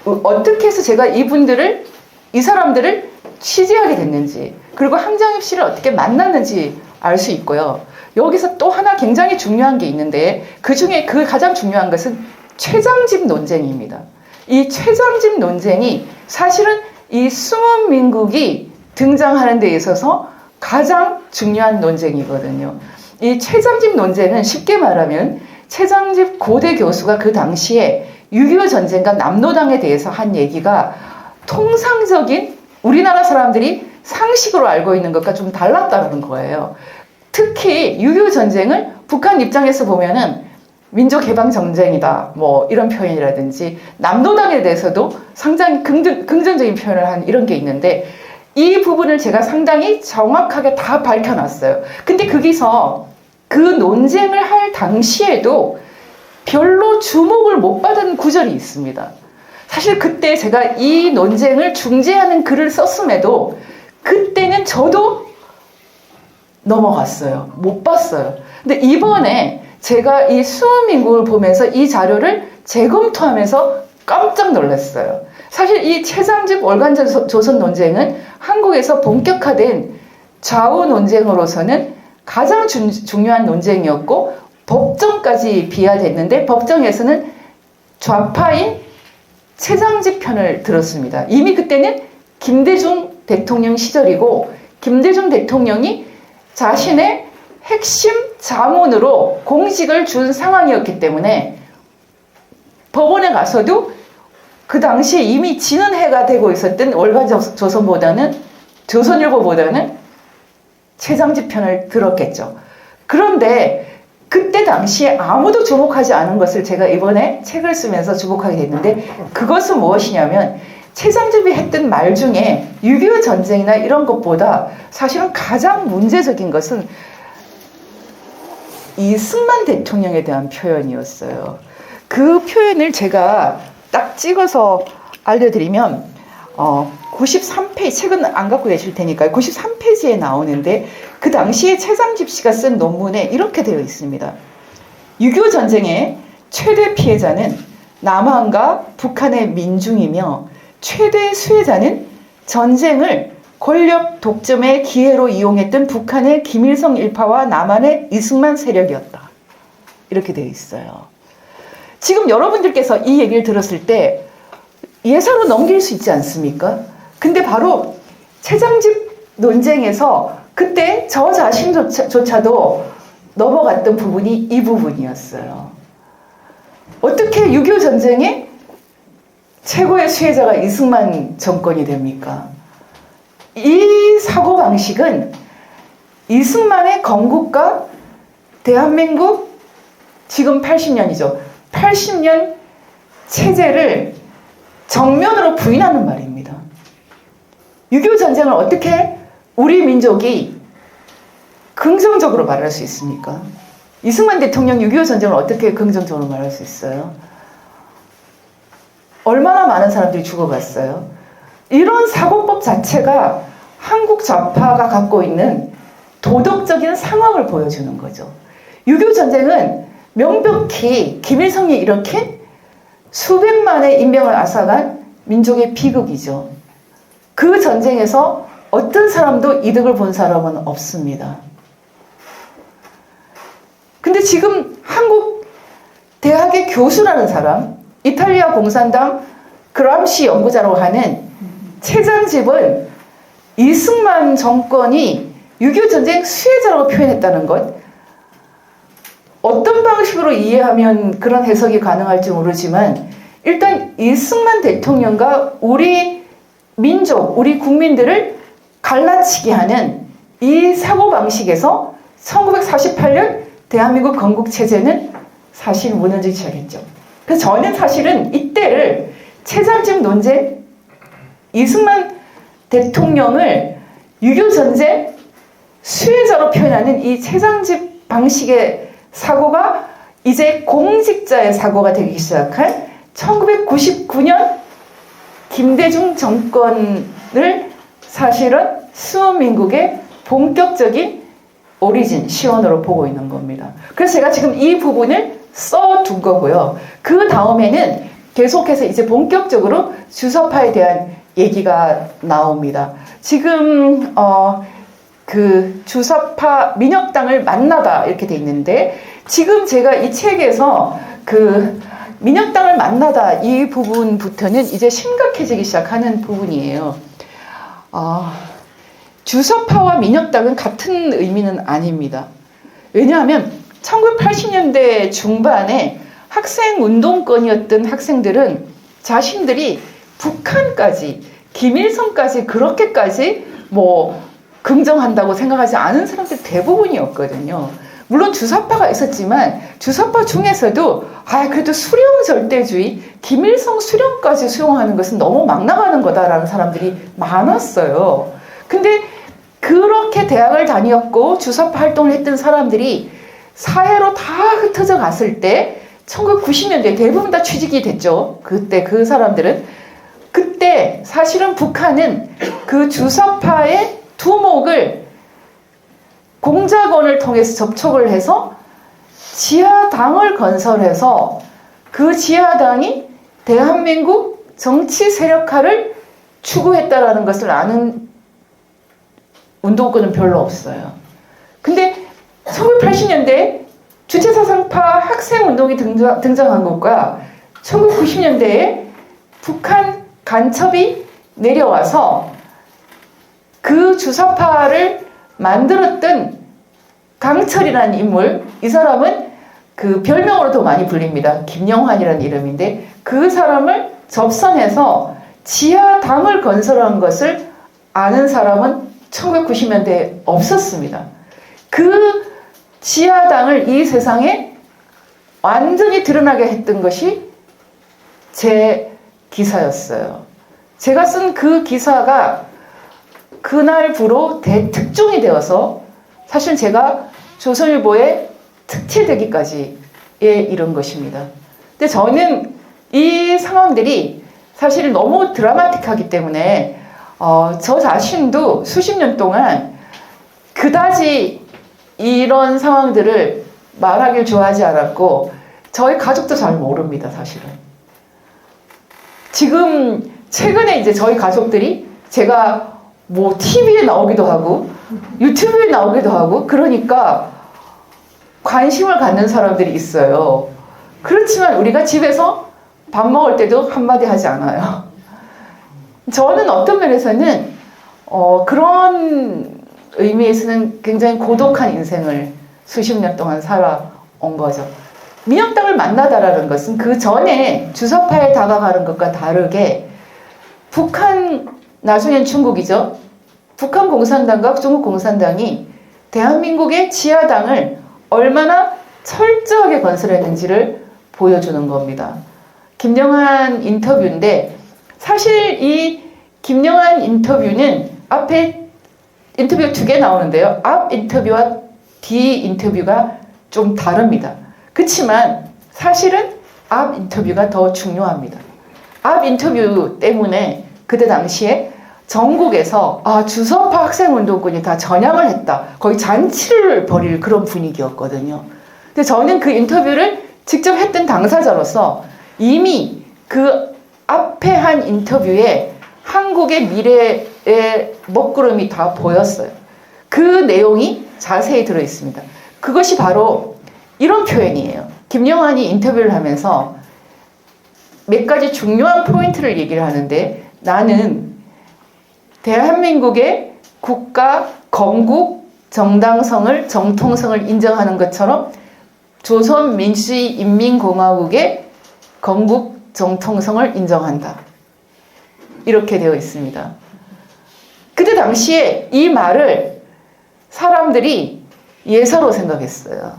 어떻게 해서 제가 이 사람들을 취재하게 됐는지, 그리고 황장엽 씨를 어떻게 만났는지 알 수 있고요. 여기서 또 하나 굉장히 중요한 게 있는데, 그 중에 그 가장 중요한 것은 최장집 논쟁입니다. 이 최장집 논쟁이 사실은 이 숨은 민국이 등장하는 데 있어서 가장 중요한 논쟁이거든요. 이 최장집 논쟁은 쉽게 말하면 최장집 고대 교수가 그 당시에 6.25 전쟁과 남노당에 대해서 한 얘기가 통상적인 우리나라 사람들이 상식으로 알고 있는 것과 좀 달랐다는 거예요. 특히 6.25 전쟁을 북한 입장에서 보면은 민족해방전쟁이다, 뭐 이런 표현이라든지 남노당에 대해서도 상당히 긍정적인 표현을 한 이런 게 있는데 이 부분을 제가 상당히 정확하게 다 밝혀놨어요. 근데 거기서 그 논쟁을 할 당시에도 별로 주목을 못 받은 구절이 있습니다. 사실 그때 제가 이 논쟁을 중재하는 글을 썼음에도 그때는 저도 넘어갔어요. 못 봤어요. 근데 이번에 제가 이 수호민국을 보면서 이 자료를 재검토하면서 깜짝 놀랐어요. 사실 이 최장집 월간조선 논쟁은 한국에서 본격화된 좌우 논쟁으로서는 가장 중요한 논쟁이었고 법정까지 비화됐는데 법정에서는 좌파인 최장집 편을 들었습니다. 이미 그때는 김대중 대통령 시절이고 김대중 대통령이 자신의 핵심 자문으로 공직을 준 상황이었기 때문에 법원에 가서도 그 당시에 이미 지는 해가 되고 있었던 월간조선보다는 조선일보보다는 최장집 편을 들었겠죠. 그런데 그때 당시에 아무도 주목하지 않은 것을 제가 이번에 책을 쓰면서 주목하게 됐는데 그것은 무엇이냐면 최장집이 했던 말 중에 6.25 전쟁이나 이런 것보다 사실은 가장 문제적인 것은 이승만 대통령에 대한 표현이었어요. 그 표현을 제가 딱 찍어서 알려드리면 93페이지, 책은 안 갖고 계실 테니까요. 93페이지에 나오는데 그 당시에 최장집 씨가 쓴 논문에 이렇게 되어 있습니다. 6.25 전쟁의 최대 피해자는 남한과 북한의 민중이며 최대 수혜자는 전쟁을 권력 독점의 기회로 이용했던 북한의 김일성 일파와 남한의 이승만 세력이었다. 이렇게 되어 있어요. 지금 여러분들께서 이 얘기를 들었을 때 예사로 넘길 수 있지 않습니까? 근데 바로 최장집 논쟁에서 그때 저 자신조차도 넘어갔던 부분이 이 부분이었어요. 어떻게 6.25 전쟁의 최고의 수혜자가 이승만 정권이 됩니까? 이 사고방식은 이승만의 건국과 대한민국 지금 80년이죠. 80년 체제를 정면으로 부인하는 말입니다. 6.25 전쟁을 어떻게 우리 민족이 긍정적으로 말할 수 있습니까? 이승만 대통령 6.25 전쟁을 어떻게 긍정적으로 말할 수 있어요? 얼마나 많은 사람들이 죽어갔어요? 이런 사고법 자체가 한국 좌파가 갖고 있는 도덕적인 상황을 보여주는 거죠. 6.25 전쟁은 명백히 김일성이 일으킨 수백만의 인명을 앗아간 민족의 비극이죠. 그 전쟁에서 어떤 사람도 이득을 본 사람은 없습니다. 근데 지금 한국 대학의 교수라는 사람, 이탈리아 공산당 그람시 연구자로 하는 최장집은 이승만 정권이 6.25 전쟁 수혜자라고 표현했다는 것, 어떤 방식으로 이해하면 그런 해석이 가능할지 모르지만 일단 이승만 대통령과 우리 민족, 우리 국민들을 갈라치게 하는 이 사고방식에서 1948년 대한민국 건국체제는 사실 무너지기 시작했죠. 그래서 저는 사실은 이때를 최장집 논쟁, 이승만 대통령을 6.25 전쟁 수혜자로 표현하는 이 최장집 방식의 사고가 이제 공직자의 사고가 되기 시작한 1999년 김대중 정권을 사실은 수호민국의 본격적인 오리진, 시원으로 보고 있는 겁니다. 그래서 제가 지금 이 부분을 써둔 거고요. 그 다음에는 계속해서 이제 본격적으로 주사파에 대한 얘기가 나옵니다. 지금 그 주사파 민혁당을 만나다 이렇게 돼 있는데 지금 제가 이 책에서 그 민혁당을 만나다 이 부분부터는 이제 심각해지기 시작하는 부분이에요. 주사파와 민혁당은 같은 의미는 아닙니다. 왜냐하면 1980년대 중반에 학생운동권이었던 학생들은 자신들이 북한까지, 김일성까지 그렇게까지 긍정한다고 생각하지 않은 사람들이 대부분이었거든요. 물론 주사파가 있었지만 주사파 중에서도 그래도 수령 절대주의, 김일성 수령까지 수용하는 것은 너무 막 나가는 거다라는 사람들이 많았어요. 근데 그렇게 대학을 다녔고 주사파 활동을 했던 사람들이 사회로 다 흩어져 갔을 때 1990년대 대부분 다 취직이 됐죠. 그때 그 사람들은. 그때 사실은 북한은 그 주사파의 두목을 공작원을 통해서 접촉을 해서 지하당을 건설해서 그 지하당이 대한민국 정치 세력화를 추구했다라는 것을 아는 운동권은 별로 없어요. 근데 1980년대에 주체사상파 학생운동이 등장한 것과 1990년대에 북한 간첩이 내려와서 그 주사파를 만들었던 강철이라는 인물, 이 사람은 그 별명으로도 많이 불립니다. 김영환이라는 이름인데 그 사람을 접선해서 지하당을 건설한 것을 아는 사람은 1990년대에 없었습니다. 그 지하당을 이 세상에 완전히 드러나게 했던 것이 제 기사였어요. 제가 쓴 그 기사가 그날부로 대특종이 되어서 사실 제가 조선일보에 특채되기까지에 이른 것입니다. 근데 저는 이 상황들이 사실 너무 드라마틱하기 때문에 저 자신도 수십 년 동안 그다지 이런 상황들을 말하길 좋아하지 않았고 저희 가족도 잘 모릅니다, 사실은. 지금 최근에 이제 저희 가족들이 제가 TV에 나오기도 하고 유튜브에 나오기도 하고 그러니까 관심을 갖는 사람들이 있어요. 그렇지만 우리가 집에서 밥 먹을 때도 한마디 하지 않아요. 저는 어떤 면에서는 그런 의미에서는 굉장히 고독한 인생을 수십 년 동안 살아온 거죠. 민영당을 만나다라는 것은 그 전에 주사파에 다가가는 것과 다르게 북한, 나중엔 중국이죠. 북한 공산당과 중국 공산당이 대한민국의 지하당을 얼마나 철저하게 건설했는지를 보여주는 겁니다. 김영한 인터뷰인데 사실 이 김영한 인터뷰는 앞에 인터뷰가 2개 나오는데요. 앞 인터뷰와 뒤 인터뷰가 좀 다릅니다. 그렇지만 사실은 앞 인터뷰가 더 중요합니다. 앞 인터뷰 때문에 그때 당시에 전국에서 주사파 학생운동군이 다 전향을 했다. 거의 잔치를 벌일 그런 분위기였거든요. 근데 저는 그 인터뷰를 직접 했던 당사자로서 이미 그 앞에 한 인터뷰에 한국의 미래의 먹구름이 다 보였어요. 그 내용이 자세히 들어있습니다. 그것이 바로 이런 표현이에요. 김영환이 인터뷰를 하면서 몇 가지 중요한 포인트를 얘기를 하는데 나는 대한민국의 국가, 건국, 정당성을, 정통성을 인정하는 것처럼 조선민주주의인민공화국의 건국, 정통성을 인정한다. 이렇게 되어 있습니다. 그때 당시에 이 말을 사람들이 예사로 생각했어요.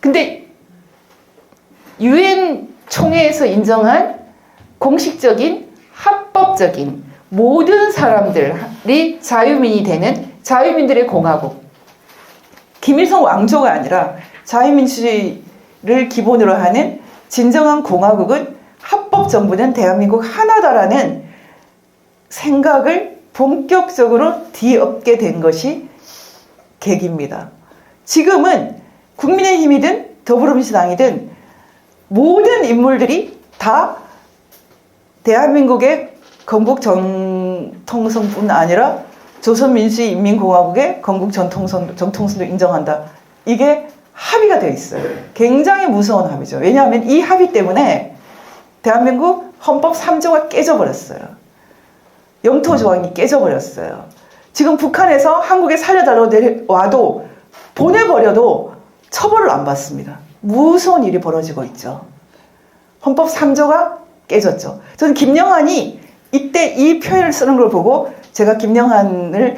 근데 유엔 총회에서 인정한 공식적인 합법적인 모든 사람들이 자유민이 되는 자유민들의 공화국. 김일성 왕조가 아니라 자유민주주의를 기본으로 하는 진정한 공화국은 합법 정부는 대한민국 하나다라는 생각을 본격적으로 뒤엎게 된 것이 계기입니다. 지금은 국민의힘이든 더불어민주당이든 모든 인물들이 다 대한민국의 건국 정통성뿐 아니라 조선민주주의인민공화국의 건국 정통성도 인정한다. 이게 합의가 되어 있어요. 굉장히 무서운 합의죠. 왜냐하면 이 합의 때문에 대한민국 헌법 3조가 깨져버렸어요. 영토 조항이 깨져버렸어요. 지금 북한에서 한국에 살려달라고 와도 보내버려도 처벌을 안 받습니다. 무서운 일이 벌어지고 있죠. 헌법 3조가 깨졌죠. 저는 김영환이 이때 이 표현을 쓰는 걸 보고 제가 김영환을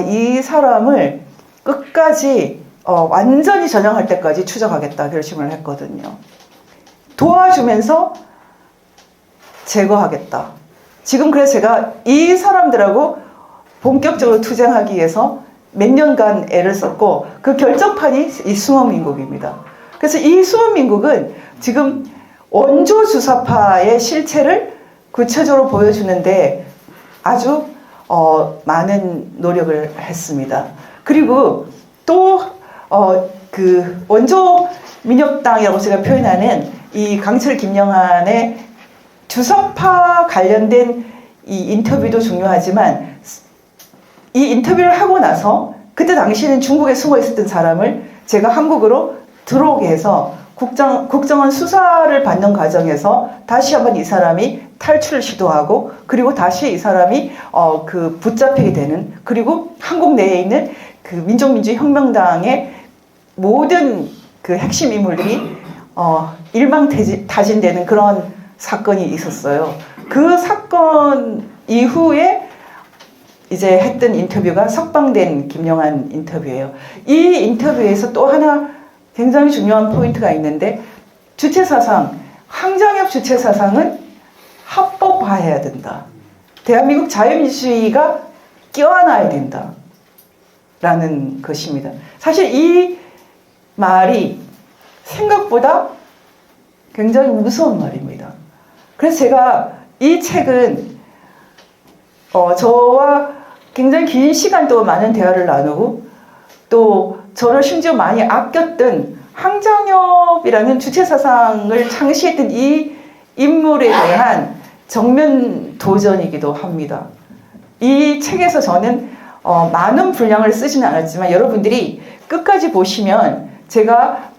이 사람을 끝까지 완전히 전향할 때까지 추적하겠다 결심을 했거든요. 도와주면서 제거하겠다. 지금 그래서 제가 이 사람들하고 본격적으로 투쟁하기 위해서 몇 년간 애를 썼고 그 결정판이 이 수원민국입니다. 그래서 이 수원민국은 지금 원조 주사파의 실체를 구체적으로 보여주는데 아주 많은 노력을 했습니다. 그리고 또 그 원조 민혁당이라고 제가 표현하는 이 강철 김영환의 주사파 관련된 이 인터뷰도 중요하지만 이 인터뷰를 하고 나서 그때 당시에는 중국에 숨어 있었던 사람을 제가 한국으로 들어오게 해서 국정원 수사를 받는 과정에서 다시 한번 이 사람이 탈출을 시도하고 그리고 다시 이 사람이 그 붙잡히게 되는 그리고 한국 내에 있는 그 민족민주혁명당의 모든 그 핵심 인물들이 일망타진되는 그런 사건이 있었어요. 그 사건 이후에 이제 했던 인터뷰가 석방된 김영환 인터뷰예요. 이 인터뷰에서 또 하나 굉장히 중요한 포인트가 있는데 주체사상, 황정엽 주체사상은 합법화해야 된다. 대한민국 자유민주주의가 껴안아야 된다. 라는 것입니다. 사실 이 말이 생각보다 굉장히 무서운 말입니다. 그래서 제가 이 책은 저와 굉장히 긴 시간 동안 많은 대화를 나누고 또 저를 심지어 많이 아꼈던 황정엽이라는 주체사상을 창시했던 이 인물에 대한 정면 도전이기도 합니다. 이 책에서 저는 많은 분량을 쓰지는 않았지만 여러분들이 끝까지 보시면 제가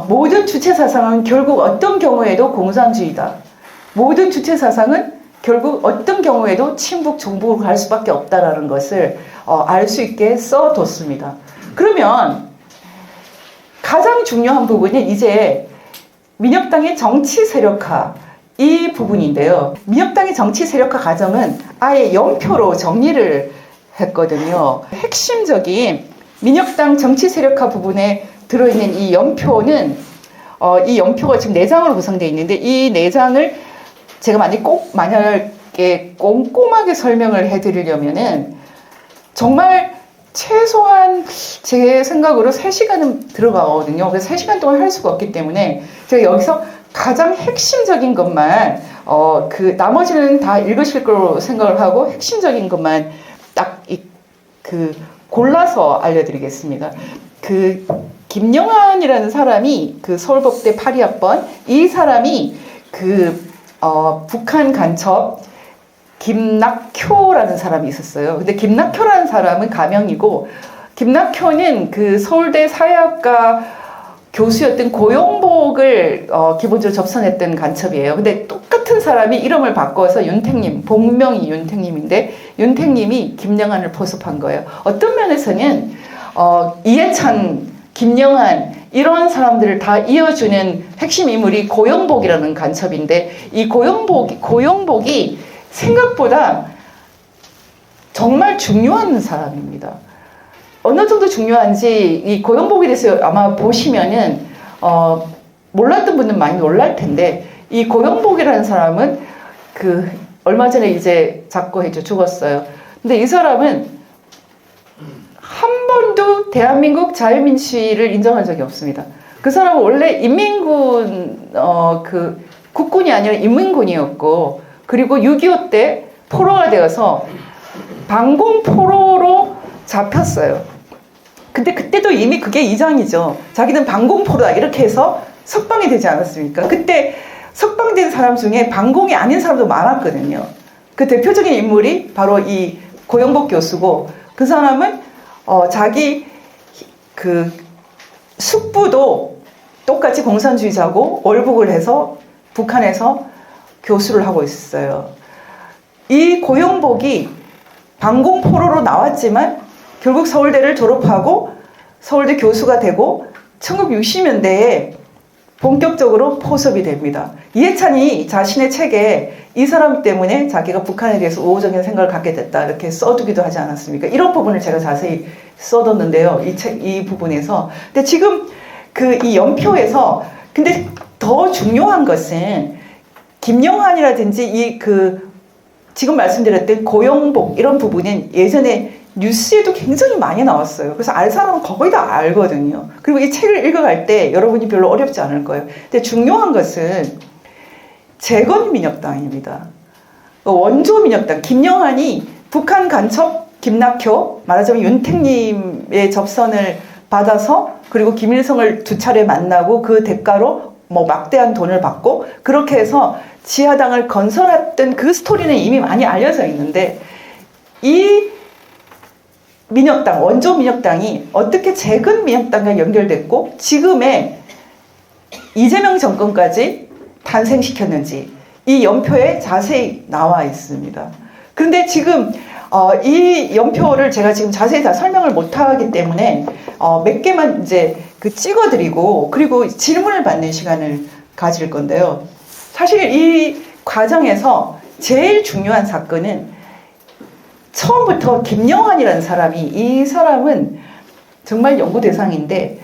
모든 주체사상은 결국 어떤 경우에도 공산주의다. 모든 주체사상은 결국 어떤 경우에도 친북, 종북으로 갈 수밖에 없다라는 것을 알 수 있게 써뒀습니다. 그러면 가장 중요한 부분은 이제 민혁당의 정치 세력화 이 부분인데요. 민혁당의 정치 세력화 과정은 아예 연표로 정리를 했거든요. 핵심적인 민혁당 정치 세력화 부분에 들어있는 이 연표는 이 연표가 지금 4장으로 구성되어 있는데 이 4장을 제가 만약에 꼼꼼하게 설명을 해드리려면은 정말 최소한 제 생각으로 3시간은 들어가거든요. 그래서 3시간 동안 할 수가 없기 때문에 제가 여기서 가장 핵심적인 것만 나머지는 다 읽으실 거로 생각을 하고 핵심적인 것만 딱 골라서 알려드리겠습니다. 김영환이라는 사람이 서울법대 82학번 이 사람이 북한 간첩 김낙효라는 사람이 있었어요. 근데 김낙효라는 사람은 가명이고 김낙효는 서울대 사회학과 교수였던 고용복을 기본적으로 접선했던 간첩이에요. 근데 똑같은 사람이 이름을 바꿔서 윤택님, 본명이 윤택님인데 윤택님이 김영환을 포섭한 거예요. 어떤 면에서는 이해찬, 김영환 이런 사람들을 다 이어주는 핵심 인물이 고용복이라는 간첩인데 이 고용복이 생각보다 정말 중요한 사람입니다. 어느 정도 중요한지 이 고용복에 대해서 아마 보시면은 몰랐던 분은 많이 놀랄 텐데 이 고용복이라는 사람은 얼마 전에 이제 작고해서 죽었어요. 근데 이 사람은 한 번도 대한민국 자유민주주의를 인정한 적이 없습니다. 그 사람은 원래 인민군 국군이 아니라 인민군이었고 그리고 6.25 때 포로가 되어서 반공포로로 잡혔어요. 근데 그때도 이미 그게 이장이죠. 자기는 반공포로다 이렇게 해서 석방이 되지 않았습니까? 그때 석방된 사람 중에 반공이 아닌 사람도 많았거든요. 그 대표적인 인물이 바로 이 고영복 교수고 그 사람은 자기 숙부도 똑같이 공산주의자고 월북을 해서 북한에서 교수를 하고 있었어요. 이 고영복이 반공포로로 나왔지만 결국 서울대를 졸업하고 서울대 교수가 되고 1960년대에 본격적으로 포섭이 됩니다. 이해찬이 자신의 책에 이 사람 때문에 자기가 북한에 대해서 우호적인 생각을 갖게 됐다 이렇게 써두기도 하지 않았습니까? 이런 부분을 제가 자세히 써뒀는데요. 이 부분에서. 근데 지금 이 연표에서 근데 더 중요한 것은 김영환이라든지 지금 말씀드렸던 고용복 이런 부분은 예전에 뉴스에도 굉장히 많이 나왔어요. 그래서 알 사람은 거의 다 알거든요. 그리고 이 책을 읽어갈 때 여러분이 별로 어렵지 않을 거예요. 근데 중요한 것은 재건민혁당입니다. 원조민혁당 김영환이 북한 간첩 김낙효 말하자면 윤택님의 접선을 받아서 그리고 김일성을 2차례 만나고 그 대가로 막대한 돈을 받고 그렇게 해서 지하당을 건설했던 그 스토리는 이미 많이 알려져 있는데 이 민혁당, 원조 민혁당이 어떻게 재건 민혁당과 연결됐고 지금의 이재명 정권까지 탄생시켰는지 이 연표에 자세히 나와 있습니다. 그런데 지금 이 연표를 제가 지금 자세히 다 설명을 못하기 때문에 몇 개만 이제 찍어드리고 그리고 질문을 받는 시간을 가질 건데요. 사실 이 과정에서 제일 중요한 사건은 처음부터 김영환이라는 사람이 이 사람은 정말 연구 대상인데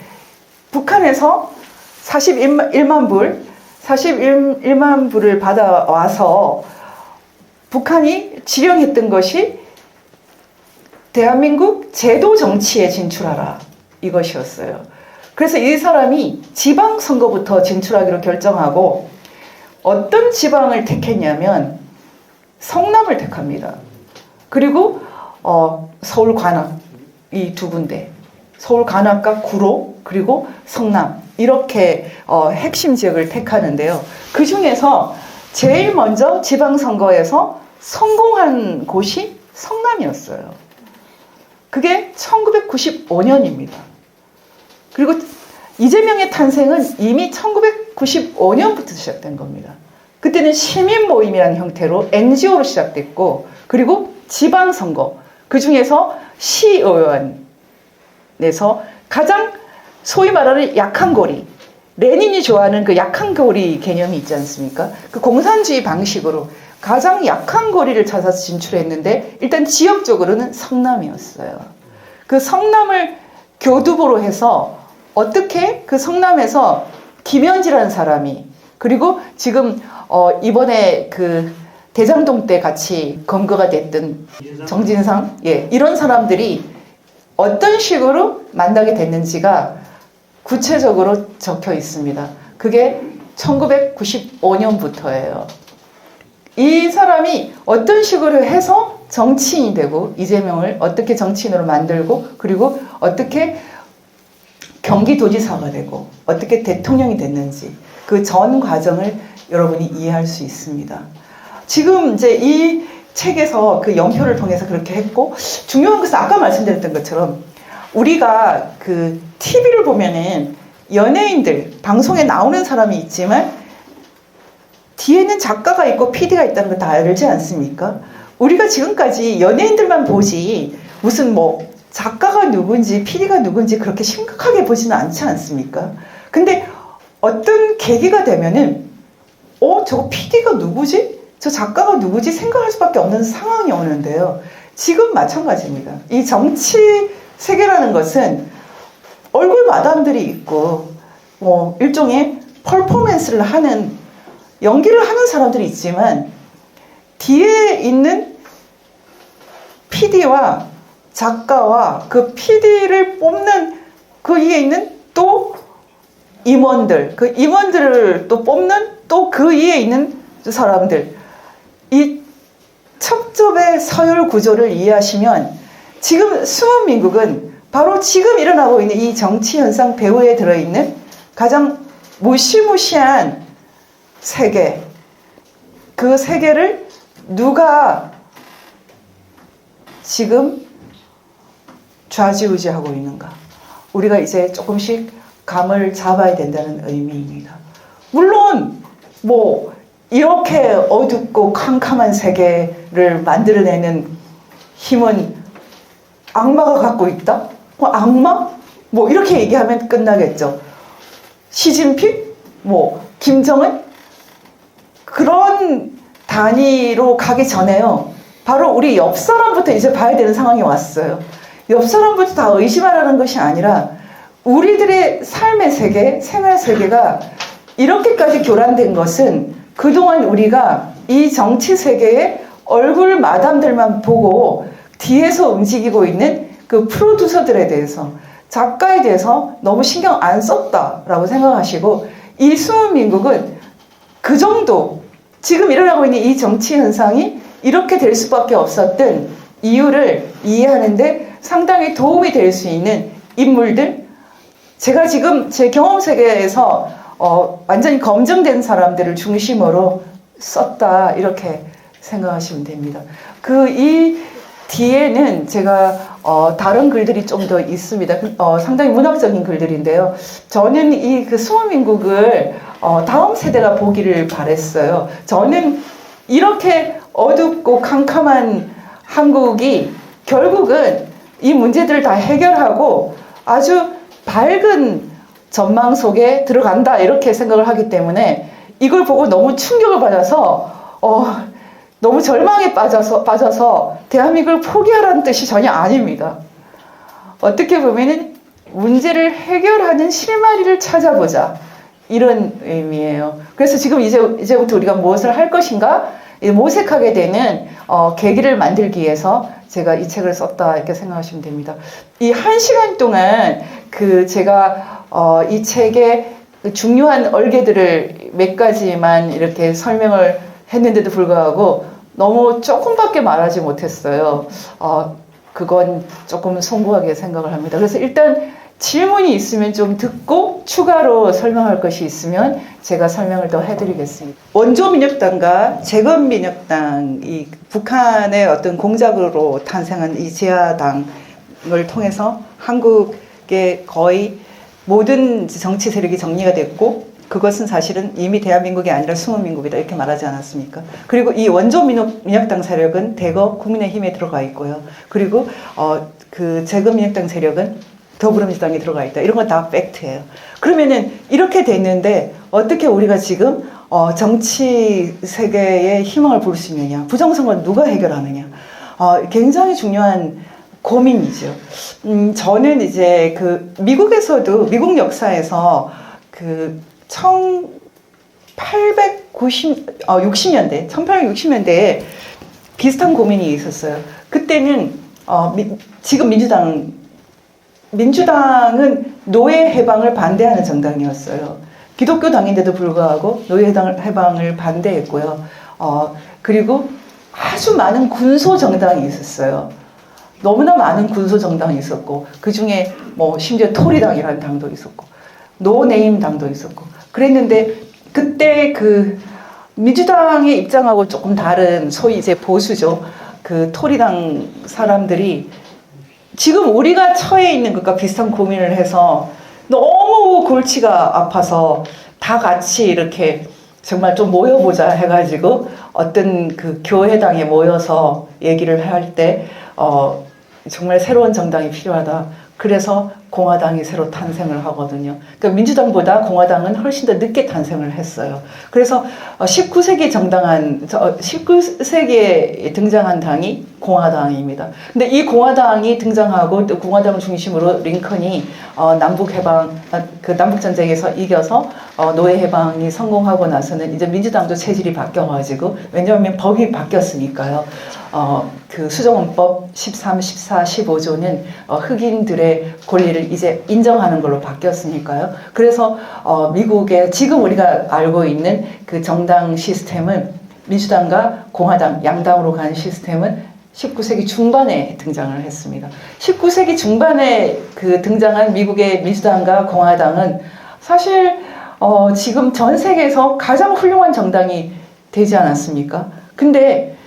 북한에서 41만 불을 받아와서 북한이 지령했던 것이 대한민국 제도 정치에 진출하라 이것이었어요. 그래서 이 사람이 지방선거부터 진출하기로 결정하고 어떤 지방을 택했냐면 성남을 택합니다. 그리고 서울 관악 이 2군데 서울 관악과 구로 그리고 성남 이렇게 핵심 지역을 택하는데요. 그 중에서 제일 먼저 지방선거에서 성공한 곳이 성남이었어요. 그게 1995년입니다. 그리고 이재명의 탄생은 이미 1995년부터 시작된 겁니다. 그때는 시민 모임이라는 형태로 NGO로 시작됐고, 그리고 지방선거, 그 중에서 시의원에서 가장 소위 말하는 약한 고리, 레닌이 좋아하는 그 약한 고리 개념이 있지 않습니까? 그 공산주의 방식으로 가장 약한 고리를 찾아서 진출했는데, 일단 지역적으로는 성남이었어요. 그 성남을 교두보로 해서 어떻게 그 성남에서 김현지라는 사람이, 그리고 지금 이번에 그 대장동 때 같이 검거가 됐던 정진상, 예, 이런 사람들이 어떤 식으로 만나게 됐는지가 구체적으로 적혀 있습니다. 그게 1995년부터예요. 이 사람이 어떤 식으로 해서 정치인이 되고, 이재명을 어떻게 정치인으로 만들고, 그리고 어떻게 경기도지사가 되고, 어떻게 대통령이 됐는지, 그 전 과정을 여러분이 이해할 수 있습니다. 지금 이제 이 책에서 그 연표를 통해서 그렇게 했고, 중요한 것은 아까 말씀드렸던 것처럼 우리가 그 TV를 보면은 연예인들, 방송에 나오는 사람이 있지만 뒤에는 작가가 있고 PD가 있다는 거 다 알지 않습니까? 우리가 지금까지 연예인들만 보지 무슨 뭐 작가가 누군지 PD가 누군지 그렇게 심각하게 보지는 않지 않습니까? 근데 어떤 계기가 되면은 저거 PD가 누구지? 저 작가가 누구지? 생각할 수밖에 없는 상황이 오는데요. 지금 마찬가지입니다. 이 정치 세계라는 것은 얼굴 마담들이 있고 뭐 일종의 퍼포먼스를 하는, 연기를 하는 사람들이 있지만 뒤에 있는 PD와 작가와 그 PD를 뽑는 그 위에 있는 또 임원들, 그 임원들을 또 뽑는 또 그 위에 있는 사람들, 이 첩첩의 서열 구조를 이해하시면 지금 숨은 민국은 바로 지금 일어나고 있는 이 정치 현상 배후에 들어있는 가장 무시무시한 세계, 그 세계를 누가 지금 좌지우지하고 있는가, 우리가 이제 조금씩 감을 잡아야 된다는 의미입니다. 물론 뭐 이렇게 어둡고 캄캄한 세계를 만들어내는 힘은 악마가 갖고 있다? 악마? 뭐 이렇게 얘기하면 끝나겠죠. 시진핑? 뭐 김정은? 그런 단위로 가기 전에요, 바로 우리 옆 사람부터 이제 봐야 되는 상황이 왔어요. 옆 사람부터 다 의심하라는 것이 아니라 우리들의 삶의 세계, 생활 세계가 이렇게까지 교란된 것은 그동안 우리가 이 정치 세계의 얼굴 마담들만 보고 뒤에서 움직이고 있는 그 프로듀서들에 대해서, 작가에 대해서 너무 신경 안 썼다라고 생각하시고, 이 숨은 민국은 그 정도, 지금 일어나고 있는 이 정치 현상이 이렇게 될 수밖에 없었던 이유를 이해하는데 상당히 도움이 될 수 있는 인물들, 제가 지금 제 경험 세계에서 완전히 검증된 사람들을 중심으로 썼다, 이렇게 생각하시면 됩니다. 이 뒤에는 제가 다른 글들이 좀 더 있습니다. 상당히 문학적인 글들인데요. 저는 이 그 숨은 민국을 다음 세대가 보기를 바랬어요. 저는 이렇게 어둡고 캄캄한 한국이 결국은 이 문제들을 다 해결하고 아주 밝은 전망 속에 들어간다, 이렇게 생각을 하기 때문에 이걸 보고 너무 충격을 받아서 너무 절망에 빠져서 대한민국을 포기하라는 뜻이 전혀 아닙니다. 어떻게 보면은 문제를 해결하는 실마리를 찾아보자, 이런 의미예요. 그래서 지금 이제부터 우리가 무엇을 할 것인가 모색하게 되는 계기를 만들기 위해서 제가 이 책을 썼다, 이렇게 생각하시면 됩니다. 이 1시간 동안 제가 이 책의 중요한 얼개들을 몇 가지만 이렇게 설명을 했는데도 불구하고 너무 조금밖에 말하지 못했어요. 그건 조금 송구하게 생각을 합니다. 그래서 일단 질문이 있으면 좀 듣고 추가로 설명할 것이 있으면 제가 설명을 더 해드리겠습니다. 원조민혁당과 재건민혁당, 이 북한의 어떤 공작으로 탄생한 이 제야당을 통해서 한국의 거의 모든 정치 세력이 정리가 됐고, 그것은 사실은 이미 대한민국이 아니라 숨은민국이다 이렇게 말하지 않았습니까? 그리고 이 원조 민혁당 세력은 대거 국민의힘에 들어가 있고요. 그리고 그 재건민혁당 세력은 더불어민주당에 들어가 있다. 이런 건 다 팩트예요. 그러면은 이렇게 됐는데 어떻게 우리가 지금 정치 세계의 희망을 볼 수 있느냐? 부정선거는 누가 해결하느냐? 굉장히 중요한 고민이죠. 저는 이제 그 미국에서도 미국 역사에서 그 1860년대에 비슷한 고민이 있었어요. 그때는 지금 민주당은 노예 해방을 반대하는 정당이었어요. 기독교 당인데도 불구하고 노예 해방을 반대했고요. 그리고 아주 많은 군소 정당이 있었어요. 너무나 많은 군소 정당이 있었고, 그 중에 뭐 심지어 토리당이라는 당도 있었고, 노네임 당도 있었고, 그랬는데 그때 그 민주당의 입장하고 조금 다른 소위 이제 보수죠. 그 토리당 사람들이 지금 우리가 처해 있는 것과 비슷한 고민을 해서 너무 골치가 아파서 다 같이 이렇게 정말 좀 모여보자 해가지고 어떤 그 교회당에 모여서 얘기를 할 때 정말 새로운 정당이 필요하다. 그래서 공화당이 새로 탄생을 하거든요. 그러니까 민주당보다 공화당은 훨씬 더 늦게 탄생을 했어요. 그래서 19세기에 등장한 당이 공화당입니다. 근데 이 공화당이 등장하고 또 공화당 중심으로 링컨이 남북전쟁에서 이겨서 노예 해방이 성공하고 나서는 이제 민주당도 체질이 바뀌어가지고, 왜냐하면 법이 바뀌었으니까요. 그 수정헌법 13, 14, 15조는 흑인들의 권리를 이제 인정하는 걸로 바뀌었으니까요. 그래서 미국의 지금 우리가 알고 있는 그 정당 시스템은 민주당과 공화당 양당으로 가는 시스템은 19세기 중반에 등장을 했습니다. 19세기 중반에 그 등장한 미국의 민주당과 공화당은 사실 지금 전 세계에서 가장 훌륭한 정당이 되지 않았습니까? 근데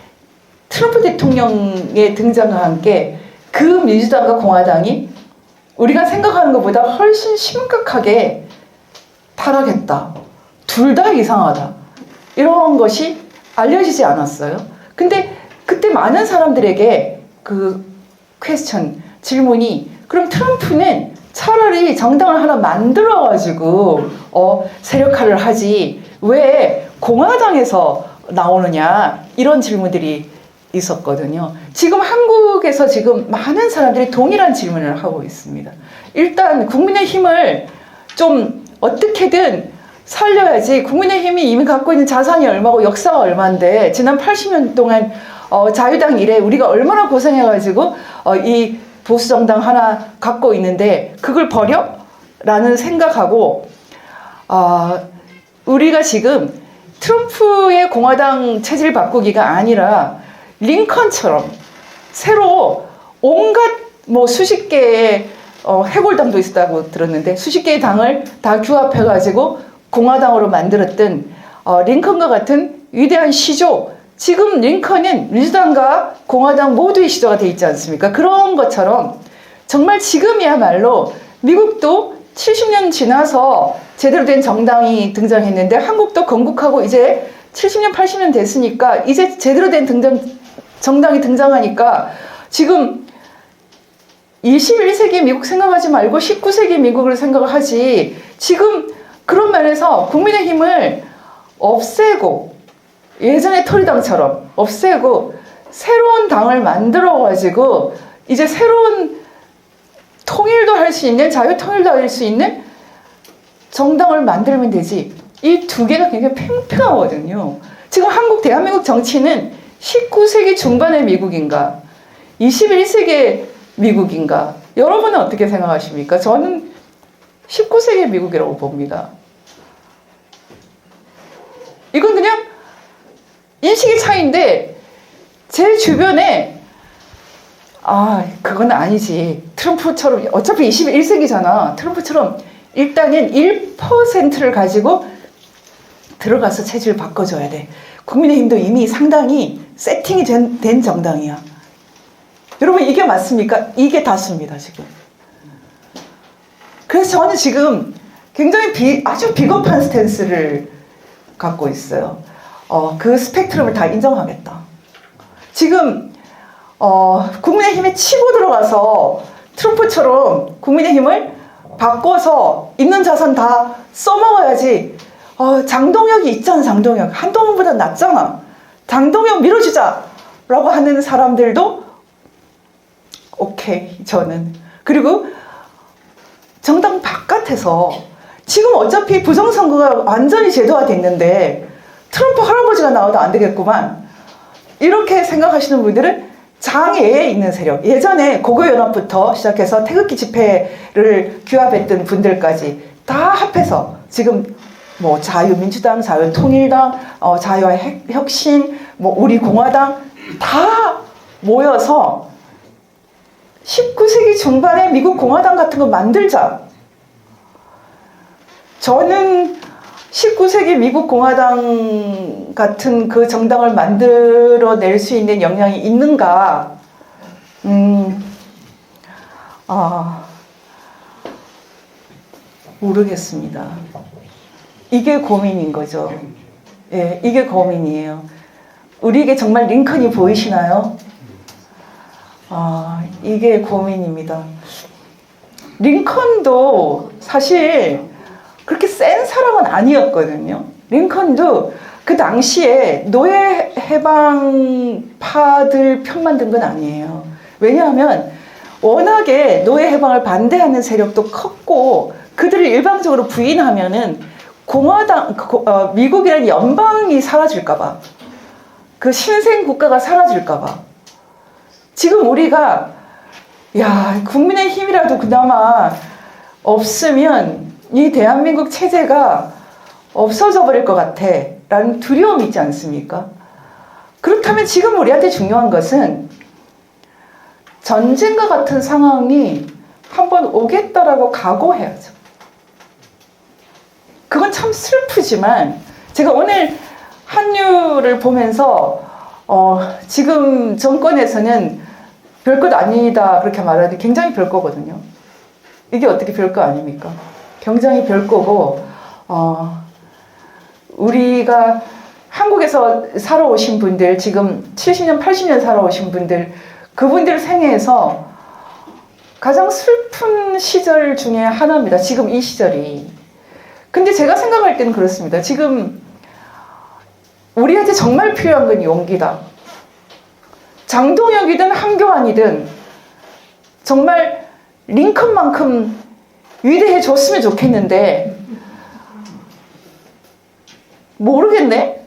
트럼프 대통령의 등장과 함께 그 민주당과 공화당이 우리가 생각하는 것보다 훨씬 심각하게 타락했다. 둘 다 이상하다. 이런 것이 알려지지 않았어요. 근데 그때 많은 사람들에게 그 질문이, 그럼 트럼프는 차라리 정당을 하나 만들어가지고 세력화를 하지 왜 공화당에서 나오느냐, 이런 질문들이 있었거든요. 지금 한국에서 지금 많은 사람들이 동일한 질문을 하고 있습니다. 일단 국민의힘을 좀 어떻게든 살려야지. 국민의힘이 이미 갖고 있는 자산이 얼마고 역사가 얼마인데, 지난 80년 동안 자유당 이래 우리가 얼마나 고생해가지고 이 보수정당 하나 갖고 있는데 그걸 버려? 라는 생각하고, 우리가 지금 트럼프의 공화당 체질 바꾸기가 아니라 링컨처럼 새로 온갖 뭐 수십 개의 해골당도 있었다고 들었는데 수십 개의 당을 다 규합해가지고 공화당으로 만들었던 링컨과 같은 위대한 시조, 지금 링컨은 민주당과 공화당 모두의 시조가 돼 있지 않습니까? 그런 것처럼 정말 지금이야말로 미국도 70년 지나서 제대로 된 정당이 등장했는데, 한국도 건국하고 이제 70년, 80년 됐으니까 이제 제대로 된 정당이 등장하니까 지금 21세기 미국 생각하지 말고 19세기 미국을 생각하지, 지금 그런 면에서 국민의힘을 없애고 예전의 토리당처럼 없애고 새로운 당을 만들어가지고 이제 새로운 통일도 할 수 있는, 자유통일도 할 수 있는 정당을 만들면 되지. 이 두 개가 굉장히 팽팽하거든요. 지금 대한민국 정치는 19세기 중반의 미국인가, 21세기의 미국인가, 여러분은 어떻게 생각하십니까? 저는 19세기의 미국이라고 봅니다. 이건 그냥 인식의 차이인데, 제 주변에 그건 아니지. 트럼프처럼, 어차피 21세기잖아. 트럼프처럼 일단은 1%를 가지고 들어가서 체질을 바꿔줘야 돼. 국민의힘도 이미 상당히 세팅이 된 정당이야. 여러분, 이게 맞습니까? 이게 다수입니다, 지금. 그래서 저는 지금 굉장히 아주 비겁한 스탠스를 갖고 있어요. 그 스펙트럼을 다 인정하겠다. 지금 국민의힘에 치고 들어가서 트럼프처럼 국민의힘을 바꿔서 있는 자산 다 써먹어야지. 장동혁이 있잖아, 장동혁. 한동훈보다 낫잖아. 장동혁 밀어주자! 라고 하는 사람들도 오케이, 저는. 그리고 정당 바깥에서 지금 어차피 부정선거가 완전히 제도화됐는데 트럼프 할아버지가 나와도 안 되겠구만. 이렇게 생각하시는 분들은 장애에 있는 세력, 예전에 고교연합부터 시작해서 태극기 집회를 규합했던 분들까지 다 합해서 지금 뭐 자유민주당, 자유통일당, 자유혁신, 뭐 우리 공화당 다 모여서 19세기 중반에 미국 공화당 같은 거 만들자. 저는 19세기 미국 공화당 같은 그 정당을 만들어낼 수 있는 역량이 있는가? 모르겠습니다. 이게 고민인 거죠. 예, 이게 고민이에요. 우리에게 정말 링컨이 보이시나요? 이게 고민입니다. 링컨도 사실 그렇게 센 사람은 아니었거든요. 링컨도 그 당시에 노예 해방파들 편만 든 건 아니에요. 왜냐하면 워낙에 노예 해방을 반대하는 세력도 컸고 그들을 일방적으로 부인하면은 미국이라는 연방이 사라질까봐, 그 신생 국가가 사라질까봐. 지금 우리가 국민의 힘이라도 그나마 없으면 이 대한민국 체제가 없어져 버릴 것 같아 라는 두려움이 있지 않습니까? 그렇다면 지금 우리한테 중요한 것은 전쟁과 같은 상황이 한번 오겠다라고 각오해야죠. 그건 참 슬프지만 제가 오늘 한류를 보면서 지금 정권에서는 별것 아니다 그렇게 말하는데 굉장히 별거거든요. 이게 어떻게 별거 아닙니까? 굉장히 별거고 우리가 한국에서 살아오신 분들, 지금 70년, 80년 살아오신 분들, 그분들 생애에서 가장 슬픈 시절 중에 하나입니다. 지금 이 시절이. 근데 제가 생각할 때는 그렇습니다. 지금 우리한테 정말 필요한 건 용기다. 장동혁이든 한교안이든 정말 링컨만큼 위대해졌으면 좋겠는데 모르겠네?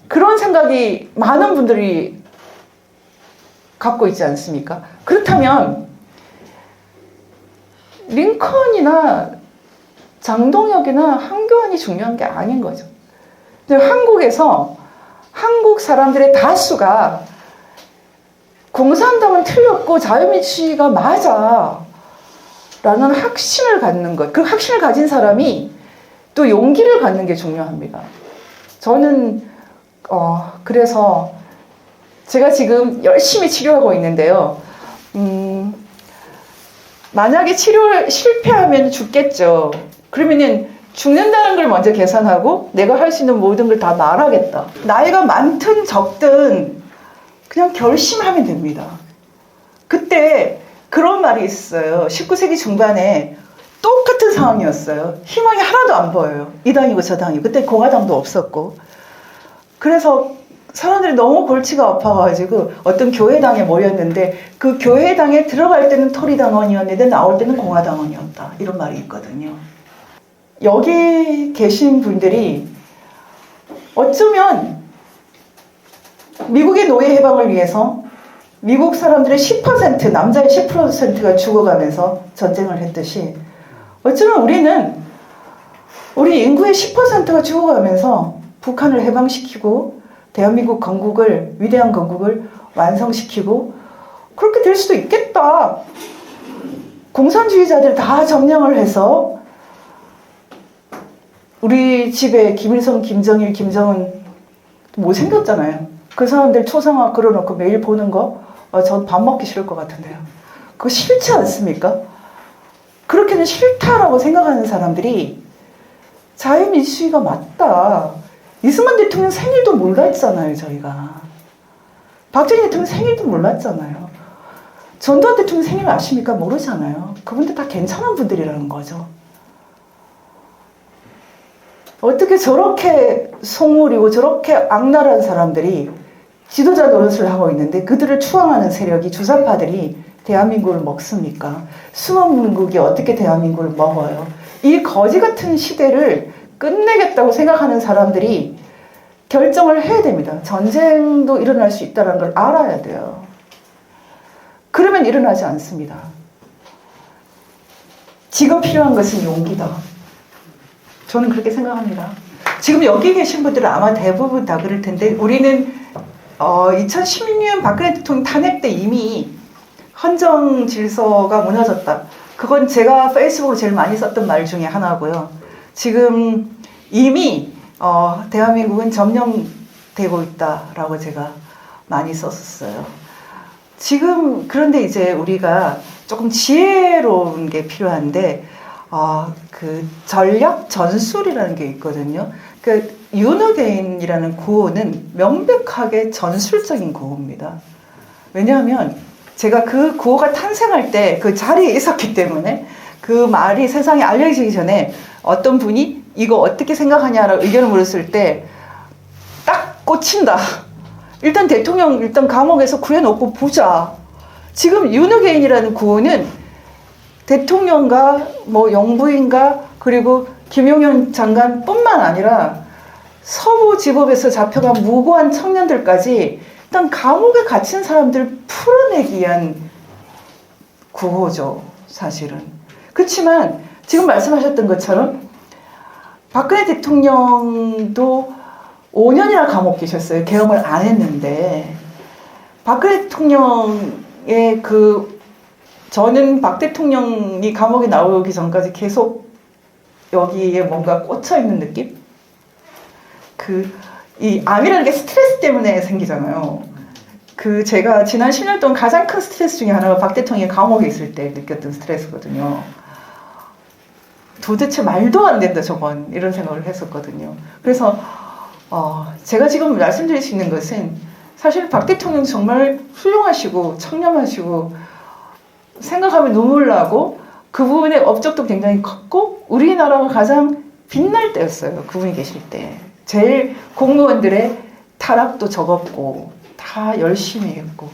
그런 생각이 많은 분들이 갖고 있지 않습니까? 그렇다면 링컨이나 장동혁이나 한교안이 중요한 게 아닌 거죠. 근데 한국에서 한국 사람들의 다수가 공산당은 틀렸고 자유민주주의가 맞아 라는 확신을 갖는 것, 그 확신을 가진 사람이 또 용기를 갖는 게 중요합니다. 저는 그래서 제가 지금 열심히 치료하고 있는데요. 만약에 치료 실패하면 죽겠죠. 그러면은 죽는다는 걸 먼저 계산하고 내가 할 수 있는 모든 걸 다 말하겠다. 나이가 많든 적든 그냥 결심하면 됩니다. 그때 그런 말이 있어요. 19세기 중반에 똑같은 상황이었어요. 희망이 하나도 안 보여요. 이 당이고 저 당이고. 그때 공화당도 없었고. 그래서 사람들이 너무 골치가 아파가지고 어떤 교회당에 모였는데 그 교회당에 들어갈 때는 토리당원이었는데 나올 때는 공화당원이었다. 이런 말이 있거든요. 여기 계신 분들이 어쩌면 미국의 노예 해방을 위해서 미국 사람들의 10%, 남자의 10%가 죽어가면서 전쟁을 했듯이 어쩌면 우리 인구의 10%가 죽어가면서 북한을 해방시키고 대한민국 건국을, 위대한 건국을 완성시키고 그렇게 될 수도 있겠다. 공산주의자들 다 점령을 해서 우리 집에 김일성, 김정일, 김정은 못생겼잖아요. 그 사람들 초상화 걸어놓고 매일 보는 거 전 밥 먹기 싫을 것 같은데요. 그거 싫지 않습니까? 그렇게는 싫다라고 생각하는 사람들이 자유민주주의가 맞다. 이승만 대통령 생일도 몰랐잖아요, 저희가. 박정희 대통령 생일도 몰랐잖아요. 전두환 대통령 생일 아십니까? 모르잖아요. 그분들 다 괜찮은 분들이라는 거죠. 어떻게 저렇게 속물이고 저렇게 악랄한 사람들이 지도자 노릇을 하고 있는데 그들을 추앙하는 세력이 주사파들이 대한민국을 먹습니까? 숨은 민국이 어떻게 대한민국을 먹어요? 이 거지 같은 시대를 끝내겠다고 생각하는 사람들이 결정을 해야 됩니다. 전쟁도 일어날 수 있다는 걸 알아야 돼요. 그러면 일어나지 않습니다. 지금 필요한 것은 용기다. 저는 그렇게 생각합니다. 지금 여기 계신 분들은 아마 대부분 다 그럴 텐데 우리는 2016년 박근혜 대통령 탄핵 때 이미 헌정 질서가 무너졌다. 그건 제가 페이스북으로 제일 많이 썼던 말 중에 하나고요. 지금 이미 대한민국은 점령되고 있다라고 제가 많이 썼었어요. 지금 그런데 이제 우리가 조금 지혜로운 게 필요한데 그 전략 전술이라는 게 있거든요. 그 윤어게인이라는 구호는 명백하게 전술적인 구호입니다. 왜냐하면 제가 그 구호가 탄생할 때 그 자리에 있었기 때문에 그 말이 세상에 알려지기 전에 어떤 분이 이거 어떻게 생각하냐라고 의견을 물었을 때 딱 꽂힌다. 일단 대통령 일단 감옥에서 구해놓고 보자. 지금 윤어게인이라는 구호는 대통령과 뭐 영부인과 그리고 김용현 장관뿐만 아니라 서부지법에서 잡혀간 무고한 청년들까지 일단 감옥에 갇힌 사람들 풀어내기 위한 구호죠, 사실은. 그렇지만 지금 말씀하셨던 것처럼 박근혜 대통령도 5년이나 감옥 계셨어요. 계엄을 안 했는데. 박근혜 대통령의 저는 박 대통령이 감옥에 나오기 전까지 계속 여기에 뭔가 꽂혀 있는 느낌? 이 암이라는 게 스트레스 때문에 생기잖아요. 제가 지난 10년 동안 가장 큰 스트레스 중에 하나가 박 대통령이 감옥에 있을 때 느꼈던 스트레스거든요. 도대체 말도 안 된다, 저건. 이런 생각을 했었거든요. 그래서, 제가 지금 말씀드릴 수 있는 것은 사실 박 대통령 정말 훌륭하시고, 청렴하시고, 생각하면 눈물 나고, 그 부분의 업적도 굉장히 컸고, 우리나라가 가장 빛날 때였어요. 그분이 계실 때. 제일 공무원들의 타락도 적었고 다 열심히 했고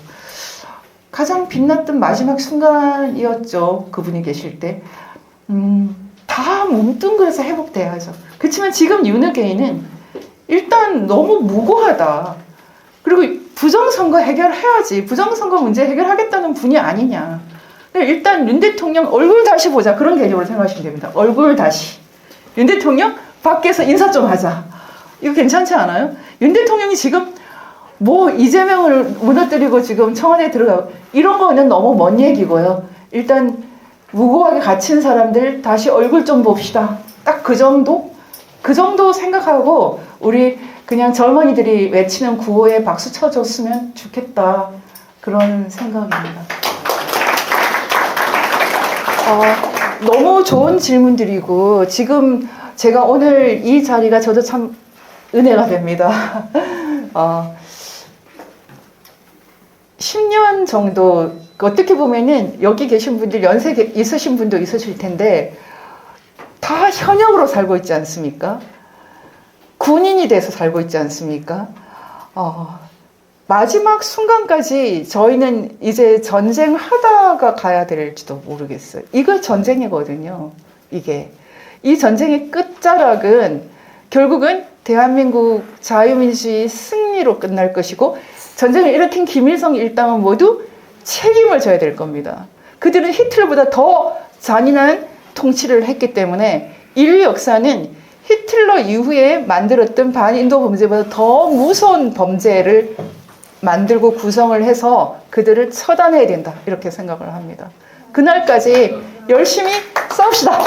가장 빛났던 마지막 순간이었죠. 그분이 계실 때. 다 뭉뚱그려서 회복돼야죠. 그렇지만 지금 윤어게인은 일단 너무 무고하다. 그리고 부정선거 해결해야지. 부정선거 문제 해결하겠다는 분이 아니냐. 일단 윤 대통령 얼굴 다시 보자. 그런 개념으로 생각하시면 됩니다. 얼굴 다시. 윤 대통령 밖에서 인사 좀 하자. 이거 괜찮지 않아요? 윤 대통령이 지금 뭐 이재명을 무너뜨리고 지금 청와대에 들어가고 이런 거는 너무 먼 얘기고요. 일단 무고하게 갇힌 사람들 다시 얼굴 좀 봅시다. 딱 그 정도? 그 정도 생각하고 우리 그냥 젊은이들이 외치는 구호에 박수 쳐줬으면 좋겠다. 그런 생각입니다. 너무 좋은 질문들이고 지금 제가 오늘 이 자리가 저도 참 은혜가 됩니다. 10년 정도 어떻게 보면은 여기 계신 분들 연세 있으신 분도 있으실 텐데 다 현역으로 살고 있지 않습니까? 군인이 돼서 살고 있지 않습니까? 마지막 순간까지 저희는 이제 전쟁하다가 가야 될지도 모르겠어요. 이거 전쟁이거든요. 이 전쟁의 끝자락은 결국은 대한민국 자유민주주의 승리로 끝날 것이고 전쟁을 일으킨 김일성 일당은 모두 책임을 져야 될 겁니다. 그들은 히틀러보다 더 잔인한 통치를 했기 때문에 인류 역사는 히틀러 이후에 만들었던 반인도 범죄보다 더 무서운 범죄를 만들고 구성을 해서 그들을 처단해야 된다. 이렇게 생각을 합니다. 그날까지 열심히 싸웁시다.